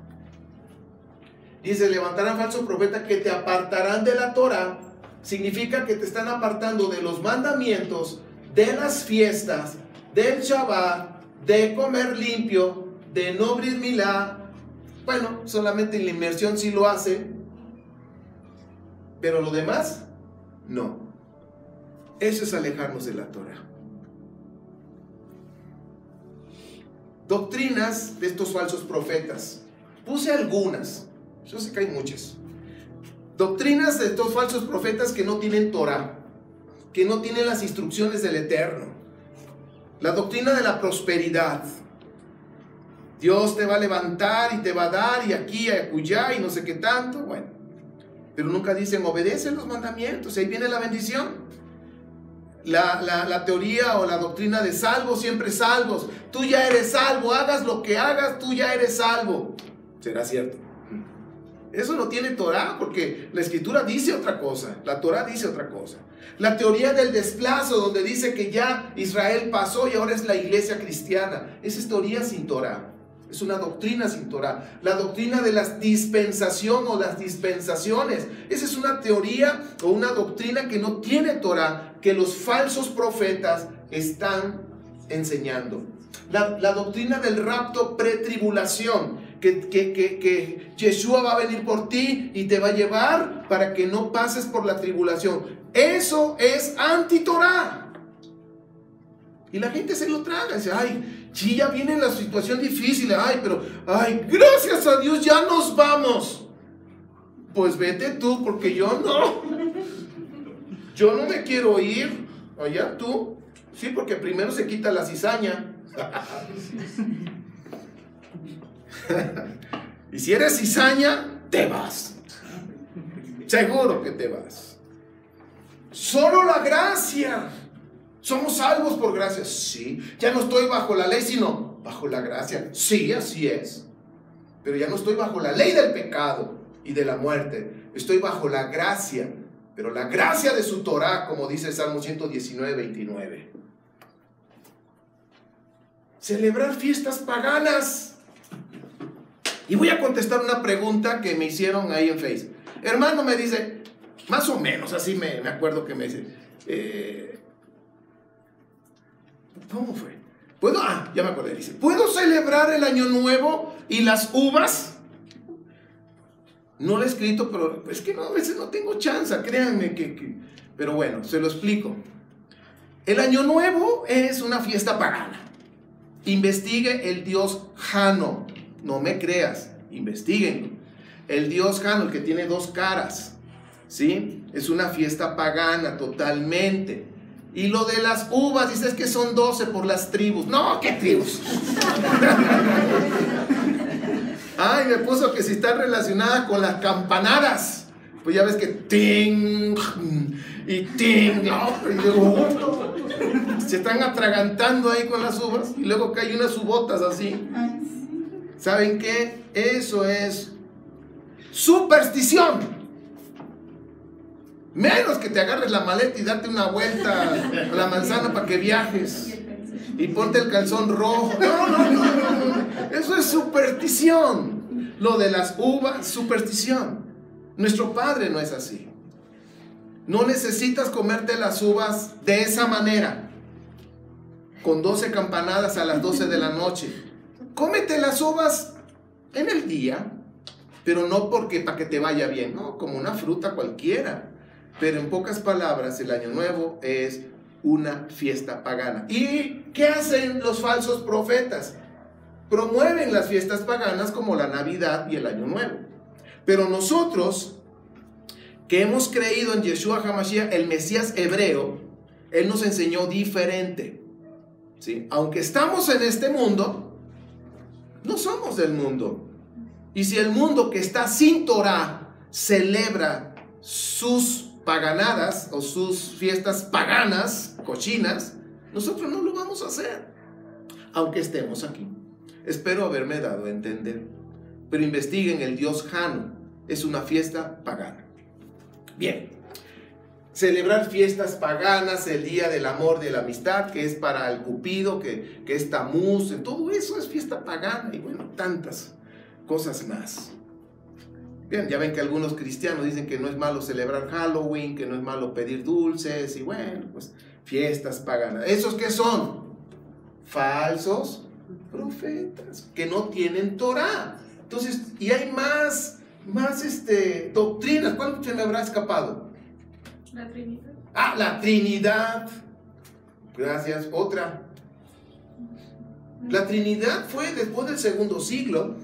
dice, levantarán falsos profetas que te apartarán de la Torah, significa que te están apartando de los mandamientos, de las fiestas, del Shabbat, de comer limpio, de no Brit Milá. Bueno, solamente en la inmersión sí lo hace, pero lo demás, no. Eso es alejarnos de la Torah. Doctrinas de estos falsos profetas. Puse algunas, yo sé que hay muchas. Doctrinas de estos falsos profetas que no tienen Torah, que no tienen las instrucciones del Eterno. La doctrina de la prosperidad. Dios te va a levantar y te va a dar, y aquí, y acullá, y no sé qué tanto. Bueno, pero nunca dicen obedece los mandamientos, ahí viene la bendición. La teoría o la doctrina de salvos, siempre salvos. Tú ya eres salvo, hagas lo que hagas, tú ya eres salvo. ¿Será cierto? Eso no tiene Torah, porque la escritura dice otra cosa, la Torah dice otra cosa. La teoría del desplazo, donde dice que ya Israel pasó y ahora es la iglesia cristiana, esa es teoría sin Torah, es una doctrina sin Torah. La doctrina de la dispensación o las dispensaciones, esa es una teoría o una doctrina que no tiene Torah, que los falsos profetas están enseñando. La doctrina del rapto pretribulación, que Yeshua va a venir por ti y te va a llevar para que no pases por la tribulación. Eso es anti-Torah. Y la gente se lo traga. Dice, ay, sí, ya viene la situación difícil. Ay, pero, ay, gracias a Dios ya nos vamos. Pues vete tú, porque yo no. Yo no me quiero ir. Allá tú. Sí, porque primero se quita la cizaña. Y si eres cizaña, te vas. Seguro que te vas. Solo la gracia. Somos salvos por gracia. Sí. Ya no estoy bajo la ley, sino bajo la gracia. Sí, así es. Pero ya no estoy bajo la ley del pecado y de la muerte. Estoy bajo la gracia. Pero la gracia de su Torah, como dice el Salmo 119, 29. celebrar fiestas paganas. Y voy a contestar una pregunta que me hicieron ahí en Facebook. Hermano, me dice, más o menos, así me acuerdo que me dice, ¿cómo fue? Ya me acordé, dice, ¿puedo celebrar el Año Nuevo y las uvas? No lo he escrito, pero es que no, a veces no tengo chance, créanme pero bueno, se lo explico. El Año Nuevo es una fiesta pagana. Investigue el dios Jano. No me creas, investiguen. El dios Jano, el que tiene dos caras, ¿sí? Es una fiesta pagana totalmente. Y lo de las uvas, dices que son 12 por las tribus. No, ¿qué tribus? Ay, me puso que si están relacionadas con las campanadas. Pues ya ves que ting y ting, no, y luego se están atragantando ahí con las uvas y luego caen unas uvotas así. ¿Saben qué? Eso es superstición. Menos que te agarres la maleta y darte una vuelta a la manzana para que viajes y ponte el calzón rojo. No. Eso es superstición. Lo de las uvas, superstición. Nuestro Padre no es así. No necesitas comerte las uvas de esa manera, con 12 campanadas a las 12 de la noche. Cómete las uvas en el día, pero no porque para que te vaya bien, no, como una fruta cualquiera. Pero en pocas palabras, el Año Nuevo es una fiesta pagana. ¿Y qué hacen los falsos profetas? Promueven las fiestas paganas como la Navidad y el Año Nuevo. Pero nosotros, que hemos creído en Yeshua HaMashiach, el Mesías hebreo, Él nos enseñó diferente, ¿sí? Aunque estamos en este mundo, no somos del mundo. Y si el mundo que está sin Torah celebra sus paganadas o sus fiestas paganas, cochinas, nosotros no lo vamos a hacer, aunque estemos aquí. Espero haberme dado a entender. Pero investiguen el dios Jano, es una fiesta pagana. Bien, celebrar fiestas paganas, el día del amor, de la amistad, que es para el Cupido, que es Tamuz, todo eso es fiesta pagana, y bueno, tantas cosas más. Bien, ya ven que algunos cristianos dicen que no es malo celebrar Halloween, que no es malo pedir dulces, y bueno, pues fiestas paganas. ¿Esos qué son? Falsos profetas, que no tienen Torah. Entonces, y hay más doctrinas. ¿Cuál se me habrá escapado? La Trinidad. La Trinidad. Gracias. Otra. La Trinidad fue después del segundo siglo,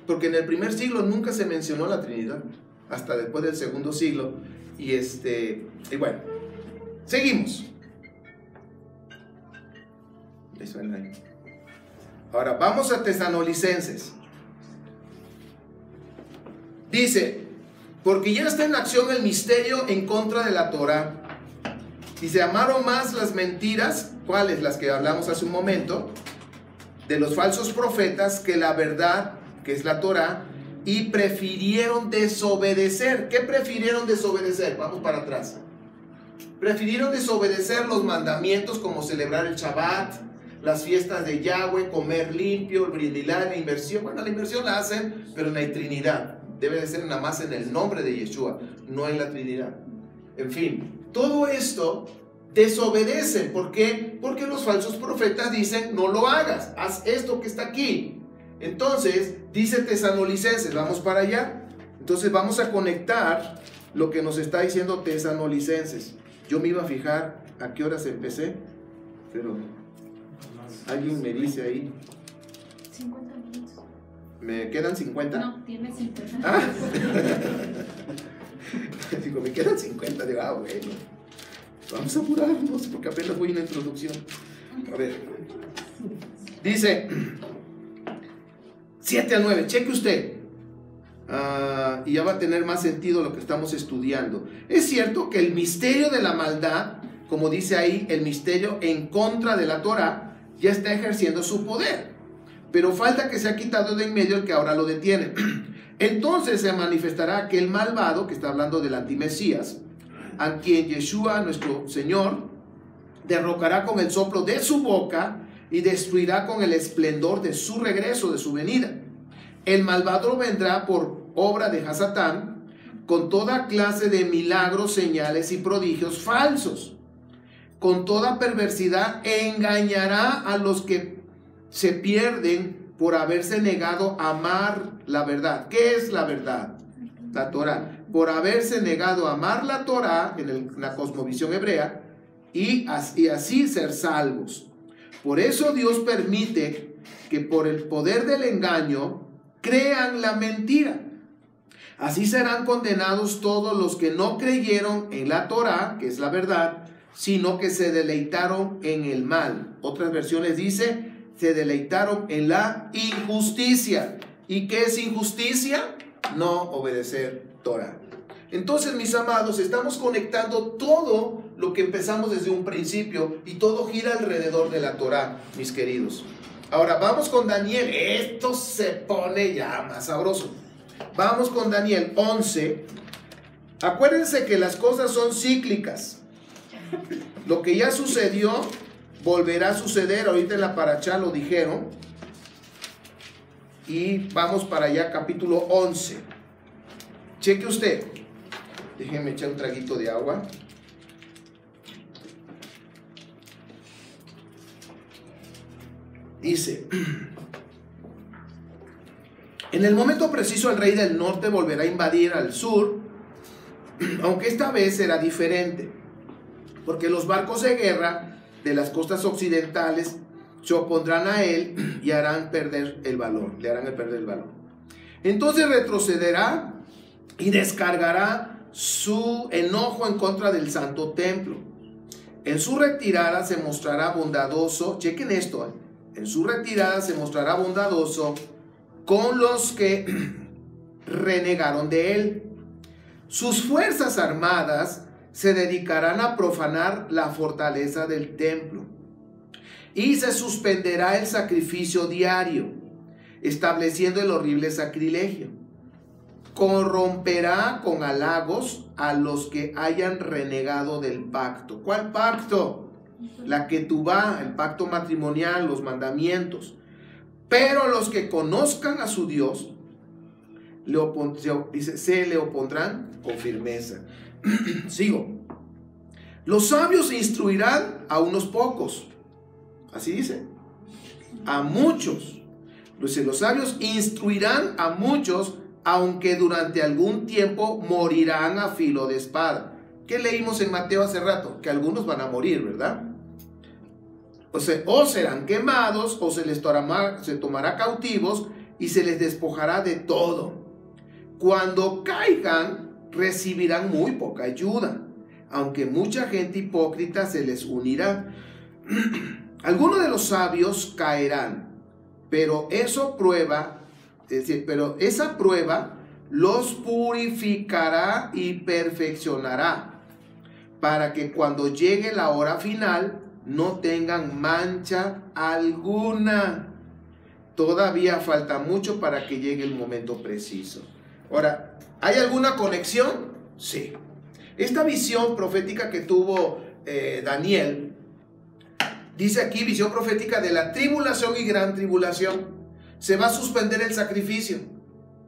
porque en el primer siglo nunca se mencionó la Trinidad, hasta después del segundo siglo. Y bueno, seguimos. Eso es el año. Ahora vamos a Tesalonicenses. Dice, porque ya está en acción el misterio en contra de la Torah. Dice, amaron más las mentiras, ¿cuáles? Las que hablamos hace un momento, de los falsos profetas, que la verdad, que es la Torah, y prefirieron desobedecer. ¿Qué prefirieron desobedecer? Vamos para atrás. Prefirieron desobedecer los mandamientos, como celebrar el Shabbat, las fiestas de Yahweh, comer limpio, el brindilar, la inversión. Bueno, la inversión la hacen, pero en la Trinidad. Debe de ser nada más en el nombre de Yeshua, no en la Trinidad. En fin, todo esto desobedecen. ¿Por qué? Porque los falsos profetas dicen, no lo hagas, haz esto que está aquí. Entonces, dice Tesalonicenses, vamos para allá. Entonces vamos a conectar lo que nos está diciendo Tesalonicenses. Yo me iba a fijar a qué horas empecé, pero alguien me dice ahí. 50 minutos. ¿Me quedan 50? No, tiene 50. Digo, me quedan 50. Digo, bueno, vamos a apurarnos porque apenas voy en la introducción. A ver, dice 7 al 9, cheque usted. Y ya va a tener más sentido lo que estamos estudiando. Es cierto que el misterio de la maldad, como dice ahí, el misterio en contra de la Torah, ya está ejerciendo su poder, pero falta que sea quitado de en medio el que ahora lo detiene. Entonces se manifestará aquel malvado, que está hablando del antimesías, a quien Yeshua, nuestro Señor, derrocará con el soplo de su boca, y destruirá con el esplendor de su regreso, de su venida. El malvado vendrá por obra de Hasatán, con toda clase de milagros, señales y prodigios falsos. Con toda perversidad engañará a los que se pierden por haberse negado a amar la verdad. ¿Qué es la verdad? La Torah. Por haberse negado a amar la Torah en la cosmovisión hebrea y así ser salvos. Por eso Dios permite que por el poder del engaño crean la mentira. Así serán condenados todos los que no creyeron en la Torah, que es la verdad, sino que se deleitaron en el mal. Otras versiones dice, se deleitaron en la injusticia. ¿Y qué es injusticia? No obedecer Torah. Entonces, mis amados, estamos conectando todo lo que empezamos desde un principio y todo gira alrededor de la Torah, mis queridos. Ahora, vamos con Daniel. Esto se pone ya más sabroso. Vamos con Daniel 11. Acuérdense que las cosas son cíclicas. Lo que ya sucedió volverá a suceder. Ahorita en la Parashá lo dijeron. Y vamos para allá, capítulo 11. Cheque usted. Déjenme echar un traguito de agua. Dice: en el momento preciso el rey del norte volverá a invadir al sur, aunque esta vez será diferente, porque los barcos de guerra de las costas occidentales se opondrán a él y harán perder el valor, le harán perder el valor. Entonces retrocederá y descargará su enojo en contra del santo templo. En su retirada se mostrará bondadoso, chequen esto, en su retirada se mostrará bondadoso con los que renegaron de él. Sus fuerzas armadas se dedicarán a profanar la fortaleza del templo y se suspenderá el sacrificio diario, estableciendo el horrible sacrilegio. Corromperá con halagos a los que hayan renegado del pacto. ¿Cuál pacto? La Ketubá, el pacto matrimonial, los mandamientos. Pero los que conozcan a su Dios se le opondrán con firmeza. Sigo. Los sabios instruirán a unos pocos. Así dice. A muchos. Los sabios instruirán a muchos, aunque durante algún tiempo morirán a filo de espada. ¿Qué leímos en Mateo hace rato? Que algunos van a morir, ¿verdad? O serán quemados, o se tomará cautivos y se les despojará de todo. Cuando caigan, recibirán muy poca ayuda, aunque mucha gente hipócrita se les unirá. Algunos de los sabios caerán, pero esa prueba los purificará y perfeccionará, para que cuando llegue la hora final no tengan mancha alguna. Todavía falta mucho para que llegue el momento preciso. Ahora, ¿hay alguna conexión? Sí. Esta visión profética que tuvo Daniel, dice aquí, visión profética de la tribulación y gran tribulación. Se va a suspender el sacrificio.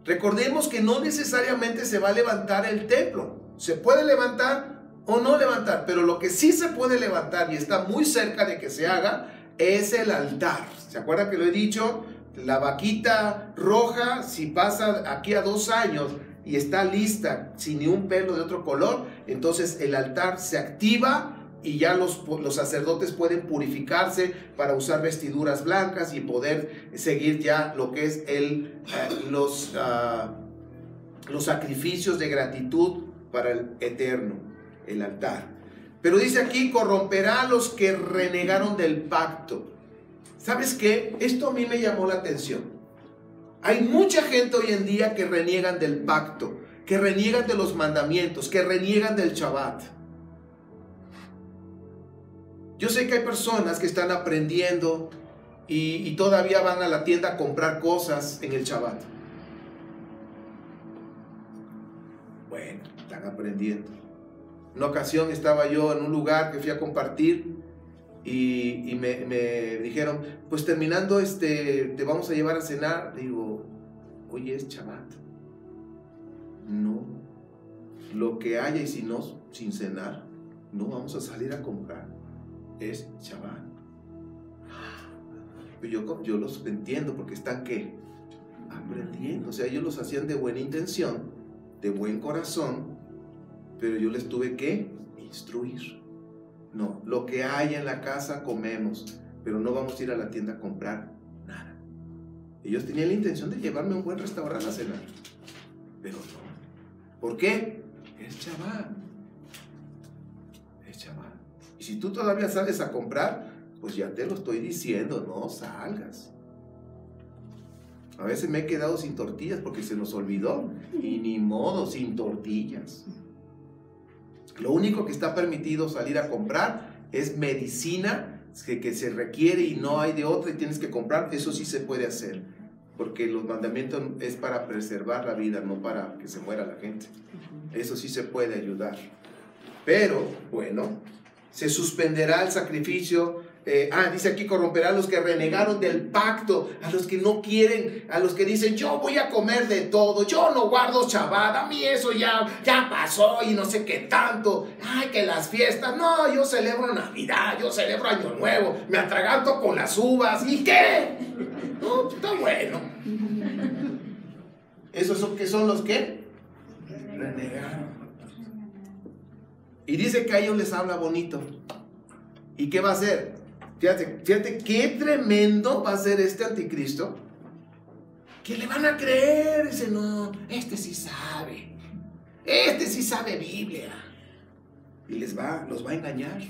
Recordemos que no necesariamente se va a levantar el templo. Se puede levantar o no levantar, pero lo que sí se puede levantar y está muy cerca de que se haga es el altar. ¿Se acuerdan que lo he dicho? La vaquita roja, si pasa aquí a 2 años y está lista sin ni un pelo de otro color, entonces el altar se activa y ya los sacerdotes pueden purificarse para usar vestiduras blancas y poder seguir ya lo que es los sacrificios de gratitud para el eterno, el altar. Pero dice aquí, corromperá a los que renegaron del pacto. ¿Sabes qué? Esto a mí me llamó la atención. Hay mucha gente hoy en día que reniegan del pacto, que reniegan de los mandamientos, que reniegan del Shabbat. Yo sé que hay personas que están aprendiendo y todavía van a la tienda a comprar cosas en el Shabbat. Bueno, están aprendiendo. Una ocasión estaba yo en un lugar que fui a compartir y me dijeron, pues terminando te vamos a llevar a cenar. Digo, oye, es Shabbat. No, lo que haya, y si no, sin cenar, no vamos a salir a comprar, es Shabbat. Yo los entiendo, porque están, ¿qué? Aprendiendo. O sea, ellos los hacían de buena intención, de buen corazón, pero yo les tuve que instruir. No, lo que haya en la casa comemos, pero no vamos a ir a la tienda a comprar nada. Ellos tenían la intención de llevarme a un buen restaurante a cenar, pero no. ¿Por qué? Es Shabbat. Es Shabbat. Y si tú todavía sales a comprar, pues ya te lo estoy diciendo, no salgas. A veces me he quedado sin tortillas porque se nos olvidó, y ni modo, sin tortillas. Lo único que está permitido salir a comprar es medicina que se requiere y no hay de otra y tienes que comprar. Eso sí se puede hacer, porque los mandamientos es para preservar la vida, no para que se muera la gente. Eso sí se puede ayudar. Pero, bueno, se suspenderá el sacrificio. Dice aquí, corromperá a los que renegaron del pacto, a los que no quieren, a los que dicen, yo voy a comer de todo, yo no guardo Shabbat, a mí eso ya pasó y no sé qué tanto. Ay, que las fiestas, no, yo celebro Navidad, yo celebro Año Nuevo, me atraganto con las uvas, ¿y qué? No, está bueno. ¿Esos son qué son los que? Renegaron. Y dice que a ellos les habla bonito. ¿Y qué va a hacer? Fíjate qué tremendo va a ser este anticristo, que le van a creer. Dice, no, este sí sabe Biblia, y los va a engañar.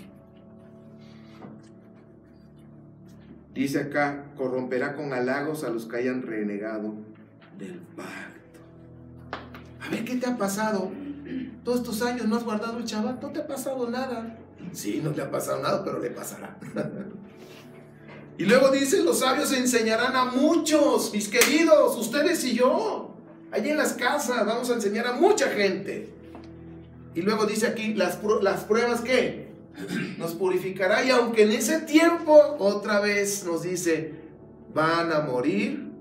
Dice acá, corromperá con halagos a los que hayan renegado del pacto. A ver, ¿qué te ha pasado? Todos estos años no has guardado el Shabbat, no te ha pasado nada. Sí, no le ha pasado nada, pero le pasará. Y luego dice, los sabios enseñarán a muchos, mis queridos, ustedes y yo. Allí en las casas vamos a enseñar a mucha gente. Y luego dice aquí, las pruebas, ¿qué? Nos purificará. Y aunque en ese tiempo, otra vez nos dice, van a morir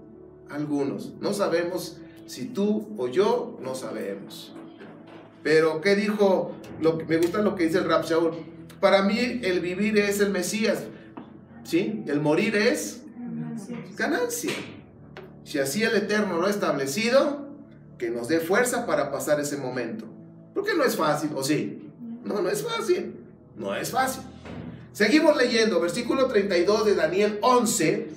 algunos. No sabemos si tú o yo, no sabemos. Pero, ¿qué dijo? Me gusta lo que dice el Rab Shaul. Para mí, el vivir es el Mesías, ¿sí? El morir es ganancia. Si así el Eterno lo ha establecido, que nos dé fuerza para pasar ese momento. Porque no es fácil, ¿o sí? No, no es fácil. No es fácil. Seguimos leyendo, versículo 32 de Daniel 11.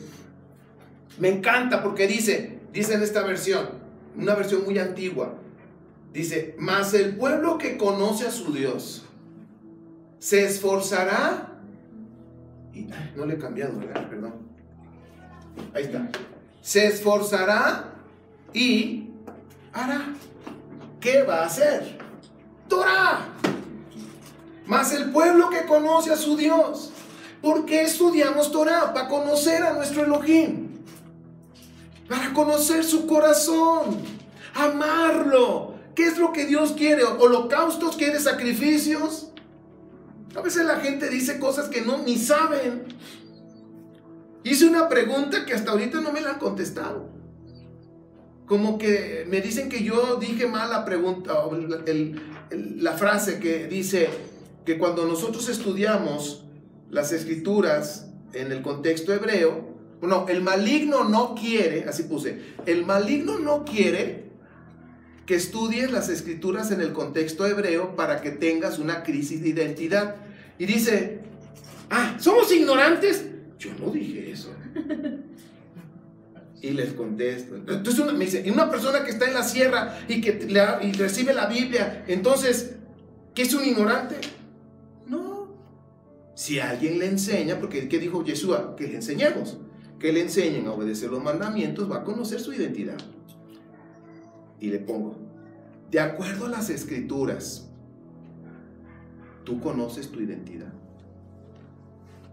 Me encanta porque dice en esta versión, una versión muy antigua. Dice, mas el pueblo que conoce a su Dios se esforzará. Y no le he cambiado, ¿verdad? Perdón. Ahí está. Se esforzará y hará. ¿Qué va a hacer? Torah. Mas el pueblo que conoce a su Dios. ¿Por qué estudiamos Torah? Para conocer a nuestro Elohim. Para conocer su corazón. Amarlo. ¿Qué es lo que Dios quiere? ¿Holocaustos? ¿Quiere sacrificios? A veces la gente dice cosas que ni saben. Hice una pregunta que hasta ahorita no me la han contestado. Como que me dicen que yo dije mal la pregunta, o la frase que dice que cuando nosotros estudiamos las escrituras en el contexto hebreo, bueno, el maligno no quiere, así puse, el maligno no quiere que estudies las escrituras en el contexto hebreo para que tengas una crisis de identidad. Y dice, ¿somos ignorantes? Yo no dije eso. Y les contesto. Entonces me dice, y una persona que está en la sierra y que y recibe la Biblia, entonces, ¿qué es un ignorante? No. Si alguien le enseña, porque ¿qué dijo Yeshua? Que le enseñemos. Que le enseñen a obedecer los mandamientos, va a conocer su identidad. Y le pongo, de acuerdo a las escrituras, ¿tú conoces tu identidad?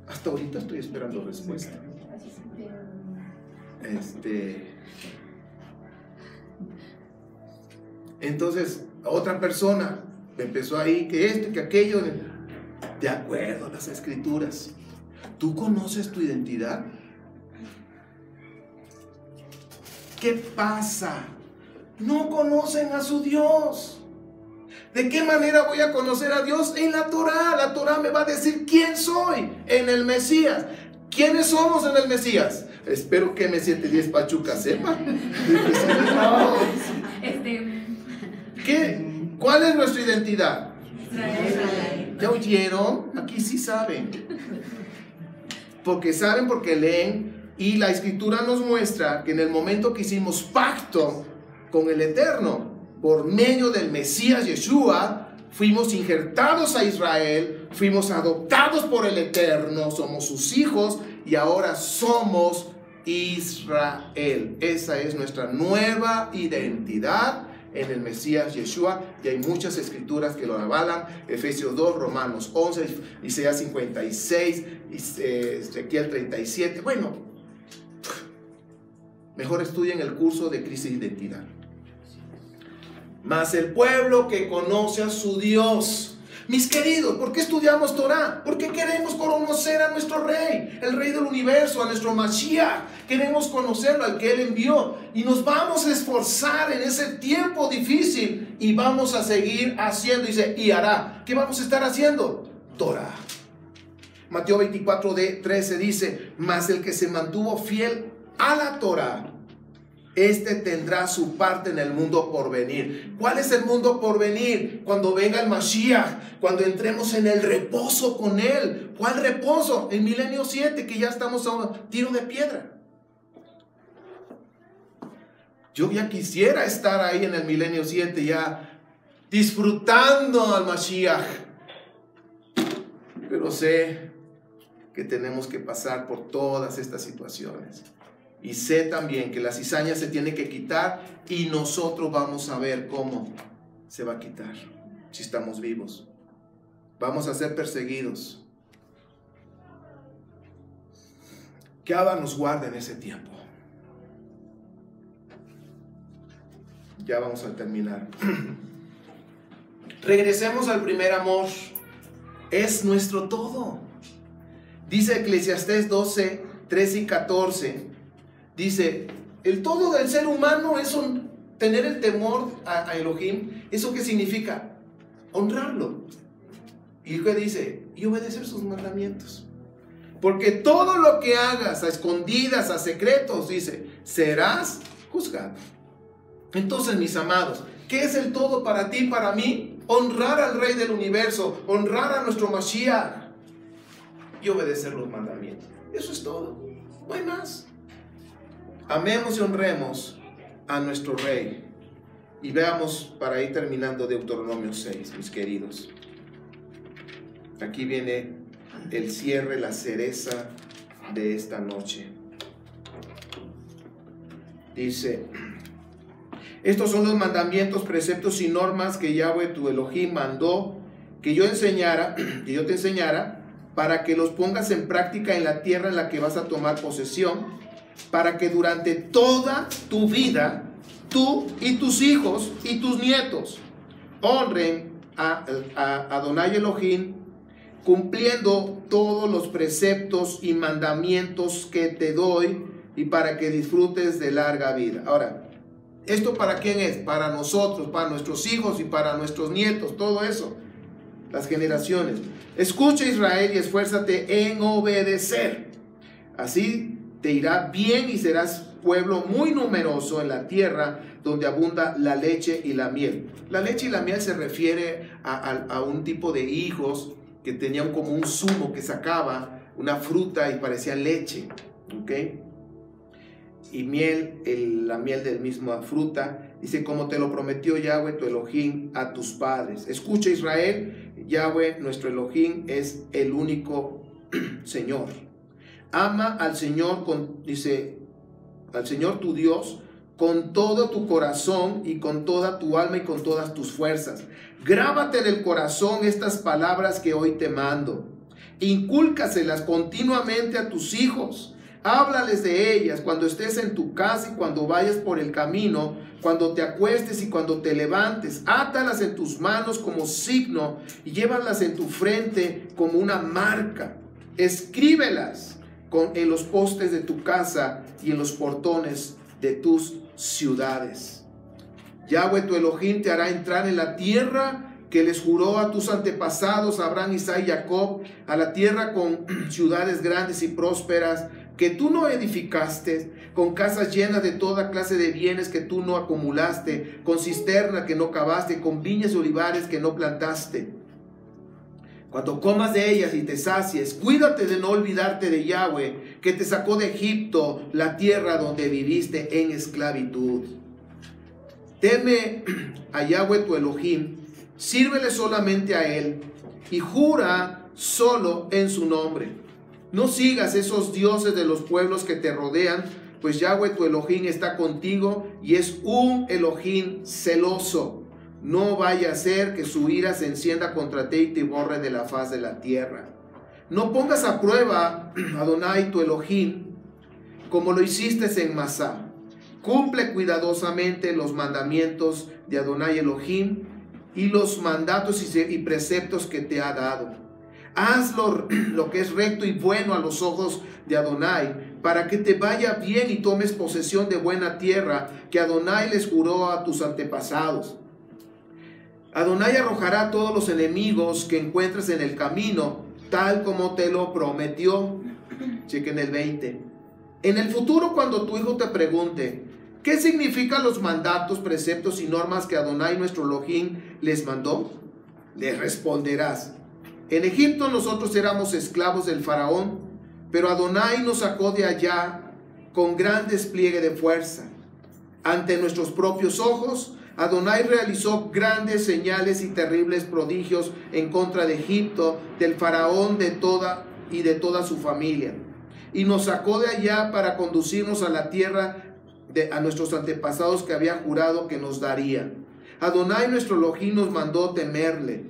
Hasta ahorita estoy esperando respuesta. Entonces, otra persona me empezó ahí, que esto, que aquello, de acuerdo a las escrituras. ¿Tú conoces tu identidad? ¿Qué pasa? No conocen a su Dios. ¿De qué manera voy a conocer a Dios? En la Torah. La Torah me va a decir quién soy en el Mesías. ¿Quiénes somos en el Mesías? Espero que M710 Pachuca sepa. ¿Qué? ¿Cuál es nuestra identidad? Israel. ¿Ya oyeron? Aquí sí saben. Porque saben, porque leen. Y la Escritura nos muestra que en el momento que hicimos pacto con el Eterno, por medio del Mesías Yeshua, fuimos injertados a Israel, fuimos adoptados por el Eterno, somos sus hijos y ahora somos Israel. Esa es nuestra nueva identidad en el Mesías Yeshua, y hay muchas escrituras que lo avalan. Efesios 2, Romanos 11, Isaías 56, Ezequiel 37. Bueno, mejor estudien el curso de crisis de identidad. Mas el pueblo que conoce a su Dios. Mis queridos, ¿por qué estudiamos Torah? Porque queremos conocer a nuestro Rey, el Rey del universo, a nuestro Mashiach. Queremos conocerlo, al que Él envió. Y nos vamos a esforzar en ese tiempo difícil. Y vamos a seguir haciendo, dice, y hará. ¿Qué vamos a estar haciendo? Torah. Mateo 24:13 dice, mas el que se mantuvo fiel a la Torah, este tendrá su parte en el mundo por venir. ¿Cuál es el mundo por venir? Cuando venga el Mashiach, cuando entremos en el reposo con Él. ¿Cuál reposo? El milenio 7, que ya estamos a un tiro de piedra. Yo ya quisiera estar ahí en el milenio 7, ya disfrutando al Mashiach. Pero sé que tenemos que pasar por todas estas situaciones. Y sé también que la cizaña se tiene que quitar y nosotros vamos a ver cómo se va a quitar si estamos vivos. Vamos a ser perseguidos. Que Abba nos guarde en ese tiempo. Ya vamos a terminar. Regresemos al primer amor. Es nuestro todo. Dice Eclesiastés 12, 13 y 14. Dice, el todo del ser humano es tener el temor a Elohim. ¿Eso qué significa? Honrarlo. Y ¿qué dice? Y obedecer sus mandamientos. Porque todo lo que hagas a escondidas, a secretos, dice, serás juzgado. Entonces, mis amados, ¿qué es el todo para ti y para mí? Honrar al Rey del universo, honrar a nuestro Mashiach y obedecer los mandamientos. Eso es todo, no hay más. Amemos y honremos a nuestro Rey. Y veamos, para ir terminando, Deuteronomio 6, mis queridos. Aquí viene el cierre, la cereza de esta noche. Dice, estos son los mandamientos, preceptos y normas que Yahweh tu Elohim mandó que yo te enseñara, para que los pongas en práctica en la tierra en la que vas a tomar posesión, para que durante toda tu vida, tú y tus hijos y tus nietos honren a Adonai Elohim, cumpliendo todos los preceptos y mandamientos que te doy, y para que disfrutes de larga vida. Ahora, ¿esto para quién es? Para nosotros, para nuestros hijos y para nuestros nietos, todo eso, las generaciones. Escucha, Israel, y esfuérzate en obedecer. Así te irá bien y serás pueblo muy numeroso en la tierra donde abunda la leche y la miel. La leche y la miel se refiere a un tipo de higos que tenían como un zumo que sacaba una fruta y parecía leche, ¿ok? Y miel, la miel del misma fruta. Dice, como te lo prometió Yahweh tu Elohim a tus padres. Escucha, Israel, Yahweh nuestro Elohim es el único Señor. Ama al Señor, al Señor tu Dios con todo tu corazón y con toda tu alma y con todas tus fuerzas. Grábate en el corazón estas palabras que hoy te mando. Incúlcaselas continuamente a tus hijos. Háblales de ellas cuando estés en tu casa y cuando vayas por el camino, cuando te acuestes y cuando te levantes. Átalas en tus manos como signo y llévalas en tu frente como una marca. Escríbelas en los postes de tu casa y en los portones de tus ciudades. Yahweh tu Elohim te hará entrar en la tierra que les juró a tus antepasados, Abraham, Isaac y Jacob, a la tierra con ciudades grandes y prósperas que tú no edificaste, con casas llenas de toda clase de bienes que tú no acumulaste, con cisternas que no cavaste, con viñas y olivares que no plantaste. Cuando comas de ellas y te sacies, cuídate de no olvidarte de Yahweh, que te sacó de Egipto, la tierra donde viviste en esclavitud. Teme a Yahweh tu Elohim, sírvele solamente a Él y jura solo en su nombre. No sigas esos dioses de los pueblos que te rodean, pues Yahweh tu Elohim está contigo y es un Elohim celoso. No vaya a ser que su ira se encienda contra ti y te borre de la faz de la tierra. No pongas a prueba a Adonai tu Elohim como lo hiciste en Masá. Cumple cuidadosamente los mandamientos de Adonai Elohim y los mandatos y preceptos que te ha dado. Haz lo que es recto y bueno a los ojos de Adonai, para que te vaya bien y tomes posesión de buena tierra que Adonai les juró a tus antepasados. Adonai arrojará a todos los enemigos que encuentres en el camino, tal como te lo prometió. Chequen el 20. En el futuro, cuando tu hijo te pregunte, ¿qué significan los mandatos, preceptos y normas que Adonai nuestro Elohim les mandó? Le responderás: en Egipto nosotros éramos esclavos del faraón, pero Adonai nos sacó de allá con gran despliegue de fuerza. Ante nuestros propios ojos, Adonai realizó grandes señales y terribles prodigios en contra de Egipto, del faraón de toda su familia. Y nos sacó de allá para conducirnos a la tierra a nuestros antepasados que había jurado que nos daría. Adonai nuestro Elohim nos mandó temerle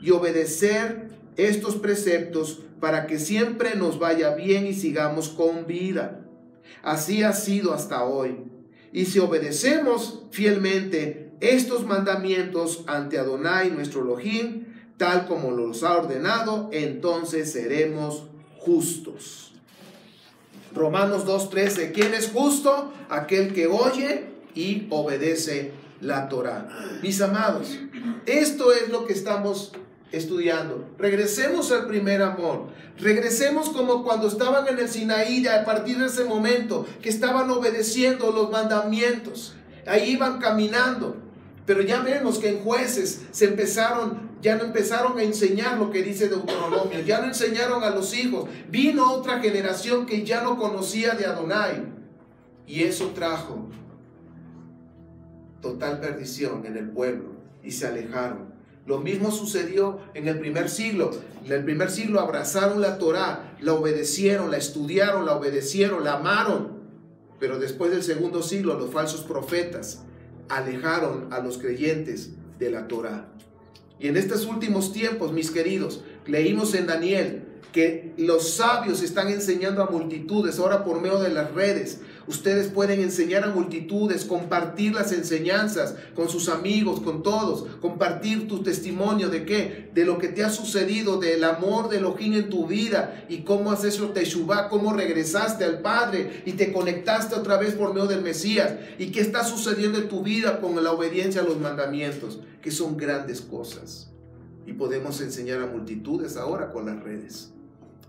y obedecer estos preceptos para que siempre nos vaya bien y sigamos con vida. Así ha sido hasta hoy. Y si obedecemos fielmente estos mandamientos ante Adonai nuestro Elohim, tal como los ha ordenado, entonces seremos justos. Romanos 2:13. ¿Quién es justo? Aquel que oye y obedece la Torá. Mis amados, esto es lo que estamos estudiando. Regresemos al primer amor. Regresemos como cuando estaban en el Sinaí, a partir de ese momento que estaban obedeciendo los mandamientos. Ahí iban caminando. Pero ya vemos que en Jueces ya no empezaron a enseñar lo que dice Deuteronomio, ya no enseñaron a los hijos. Vino otra generación que ya no conocía de Adonai, y eso trajo total perdición en el pueblo y se alejaron. Lo mismo sucedió en el primer siglo. En el primer siglo abrazaron la Torá, la obedecieron, la estudiaron, la obedecieron, la amaron. Pero después del segundo siglo, los falsos profetas alejaron a los creyentes de la Torá. Y en estos últimos tiempos, mis queridos, leímos en Daniel que los sabios están enseñando a multitudes. Ahora por medio de las redes ustedes pueden enseñar a multitudes, compartir las enseñanzas con sus amigos, con todos, compartir tu testimonio de qué, de lo que te ha sucedido, del amor de Elohim en tu vida y cómo has hecho teshuvá, cómo regresaste al Padre y te conectaste otra vez por medio del Mesías, y qué está sucediendo en tu vida con la obediencia a los mandamientos, que son grandes cosas. Y podemos enseñar a multitudes ahora con las redes.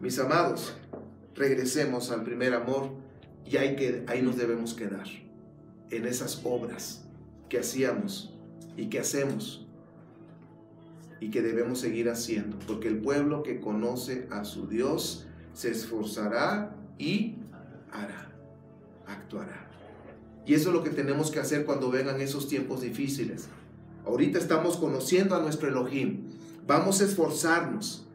Mis amados, regresemos al primer amor, y ahí nos debemos quedar, en esas obras que hacíamos y que hacemos y que debemos seguir haciendo, porque el pueblo que conoce a su Dios se esforzará y hará, actuará. Y eso es lo que tenemos que hacer cuando vengan esos tiempos difíciles. Ahorita estamos conociendo a nuestro Elohim. Vamos a esforzarnos.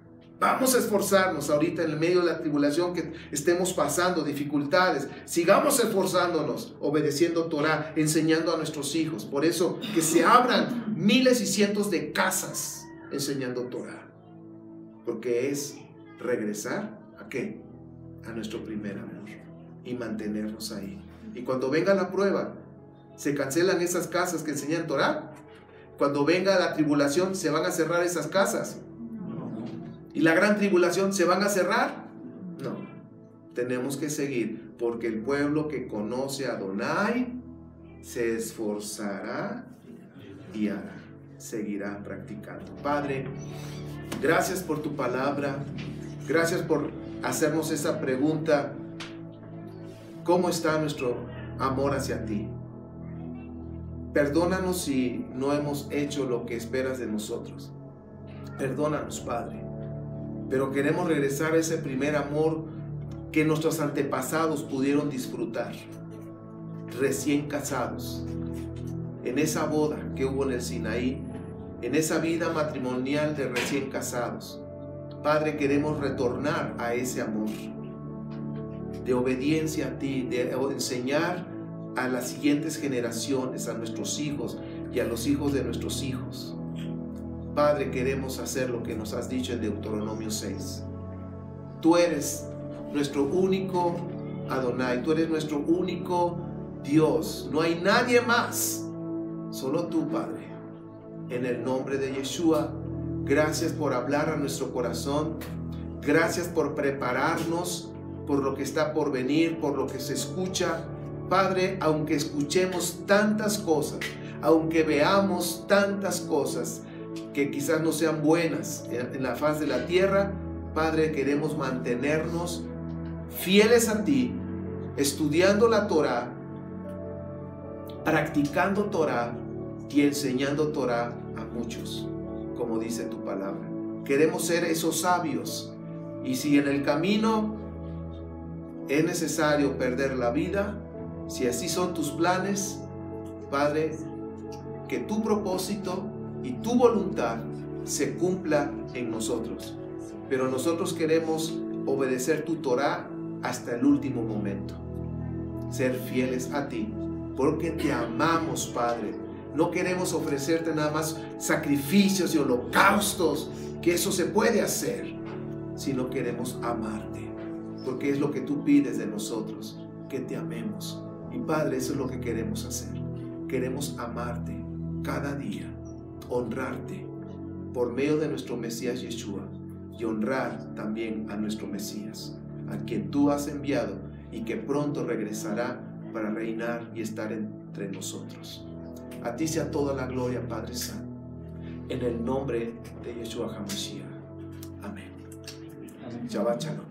Vamos a esforzarnos ahorita en el medio de la tribulación que estemos pasando, dificultades. Sigamos esforzándonos, obedeciendo Torah, enseñando a nuestros hijos. Por eso que se abran miles y cientos de casas enseñando Torah. Porque es regresar ¿a qué? A nuestro primer amor y mantenernos ahí. Y cuando venga la prueba, ¿se cancelan esas casas que enseñan Torah? Cuando venga la tribulación, ¿se van a cerrar esas casas? ¿Y la gran tribulación se van a cerrar? tenemos que seguir, porque el pueblo que conoce a Adonai se esforzará y hará, seguirá practicando. Padre, gracias por tu palabra, gracias por hacernos esa pregunta: ¿cómo está nuestro amor hacia ti? Perdónanos si no hemos hecho lo que esperas de nosotros. Perdónanos, Padre. Pero queremos regresar a ese primer amor que nuestros antepasados pudieron disfrutar, recién casados, en esa boda que hubo en el Sinaí, en esa vida matrimonial de recién casados. Padre, queremos retornar a ese amor de obediencia a ti, de enseñar a las siguientes generaciones, a nuestros hijos y a los hijos de nuestros hijos. Padre, queremos hacer lo que nos has dicho en Deuteronomio 6. Tú eres nuestro único Adonai, tú eres nuestro único Dios. No hay nadie más, solo tú, Padre. En el nombre de Yeshua, gracias por hablar a nuestro corazón. Gracias por prepararnos por lo que está por venir, por lo que se escucha. Padre, aunque escuchemos tantas cosas, aunque veamos tantas cosas que quizás no sean buenas en la faz de la tierra, Padre, queremos mantenernos fieles a ti, estudiando la Torah, practicando Torah y enseñando Torah a muchos, como dice tu palabra. Queremos ser esos sabios, y si en el camino es necesario perder la vida, si así son tus planes, Padre, que tu propósito y tu voluntad se cumpla en nosotros. Pero nosotros queremos obedecer tu Torah hasta el último momento. Ser fieles a ti, porque te amamos, Padre. No queremos ofrecerte nada más sacrificios y holocaustos, que eso se puede hacer, sino queremos amarte, porque es lo que tú pides de nosotros, que te amemos. Y Padre, eso es lo que queremos hacer. Queremos amarte cada día, honrarte por medio de nuestro Mesías Yeshua, y honrar también a nuestro Mesías, a quien tú has enviado y que pronto regresará para reinar y estar entre nosotros. A ti sea toda la gloria, Padre Santo, en el nombre de Yeshua HaMashiach. Amén. Shabbat Shalom.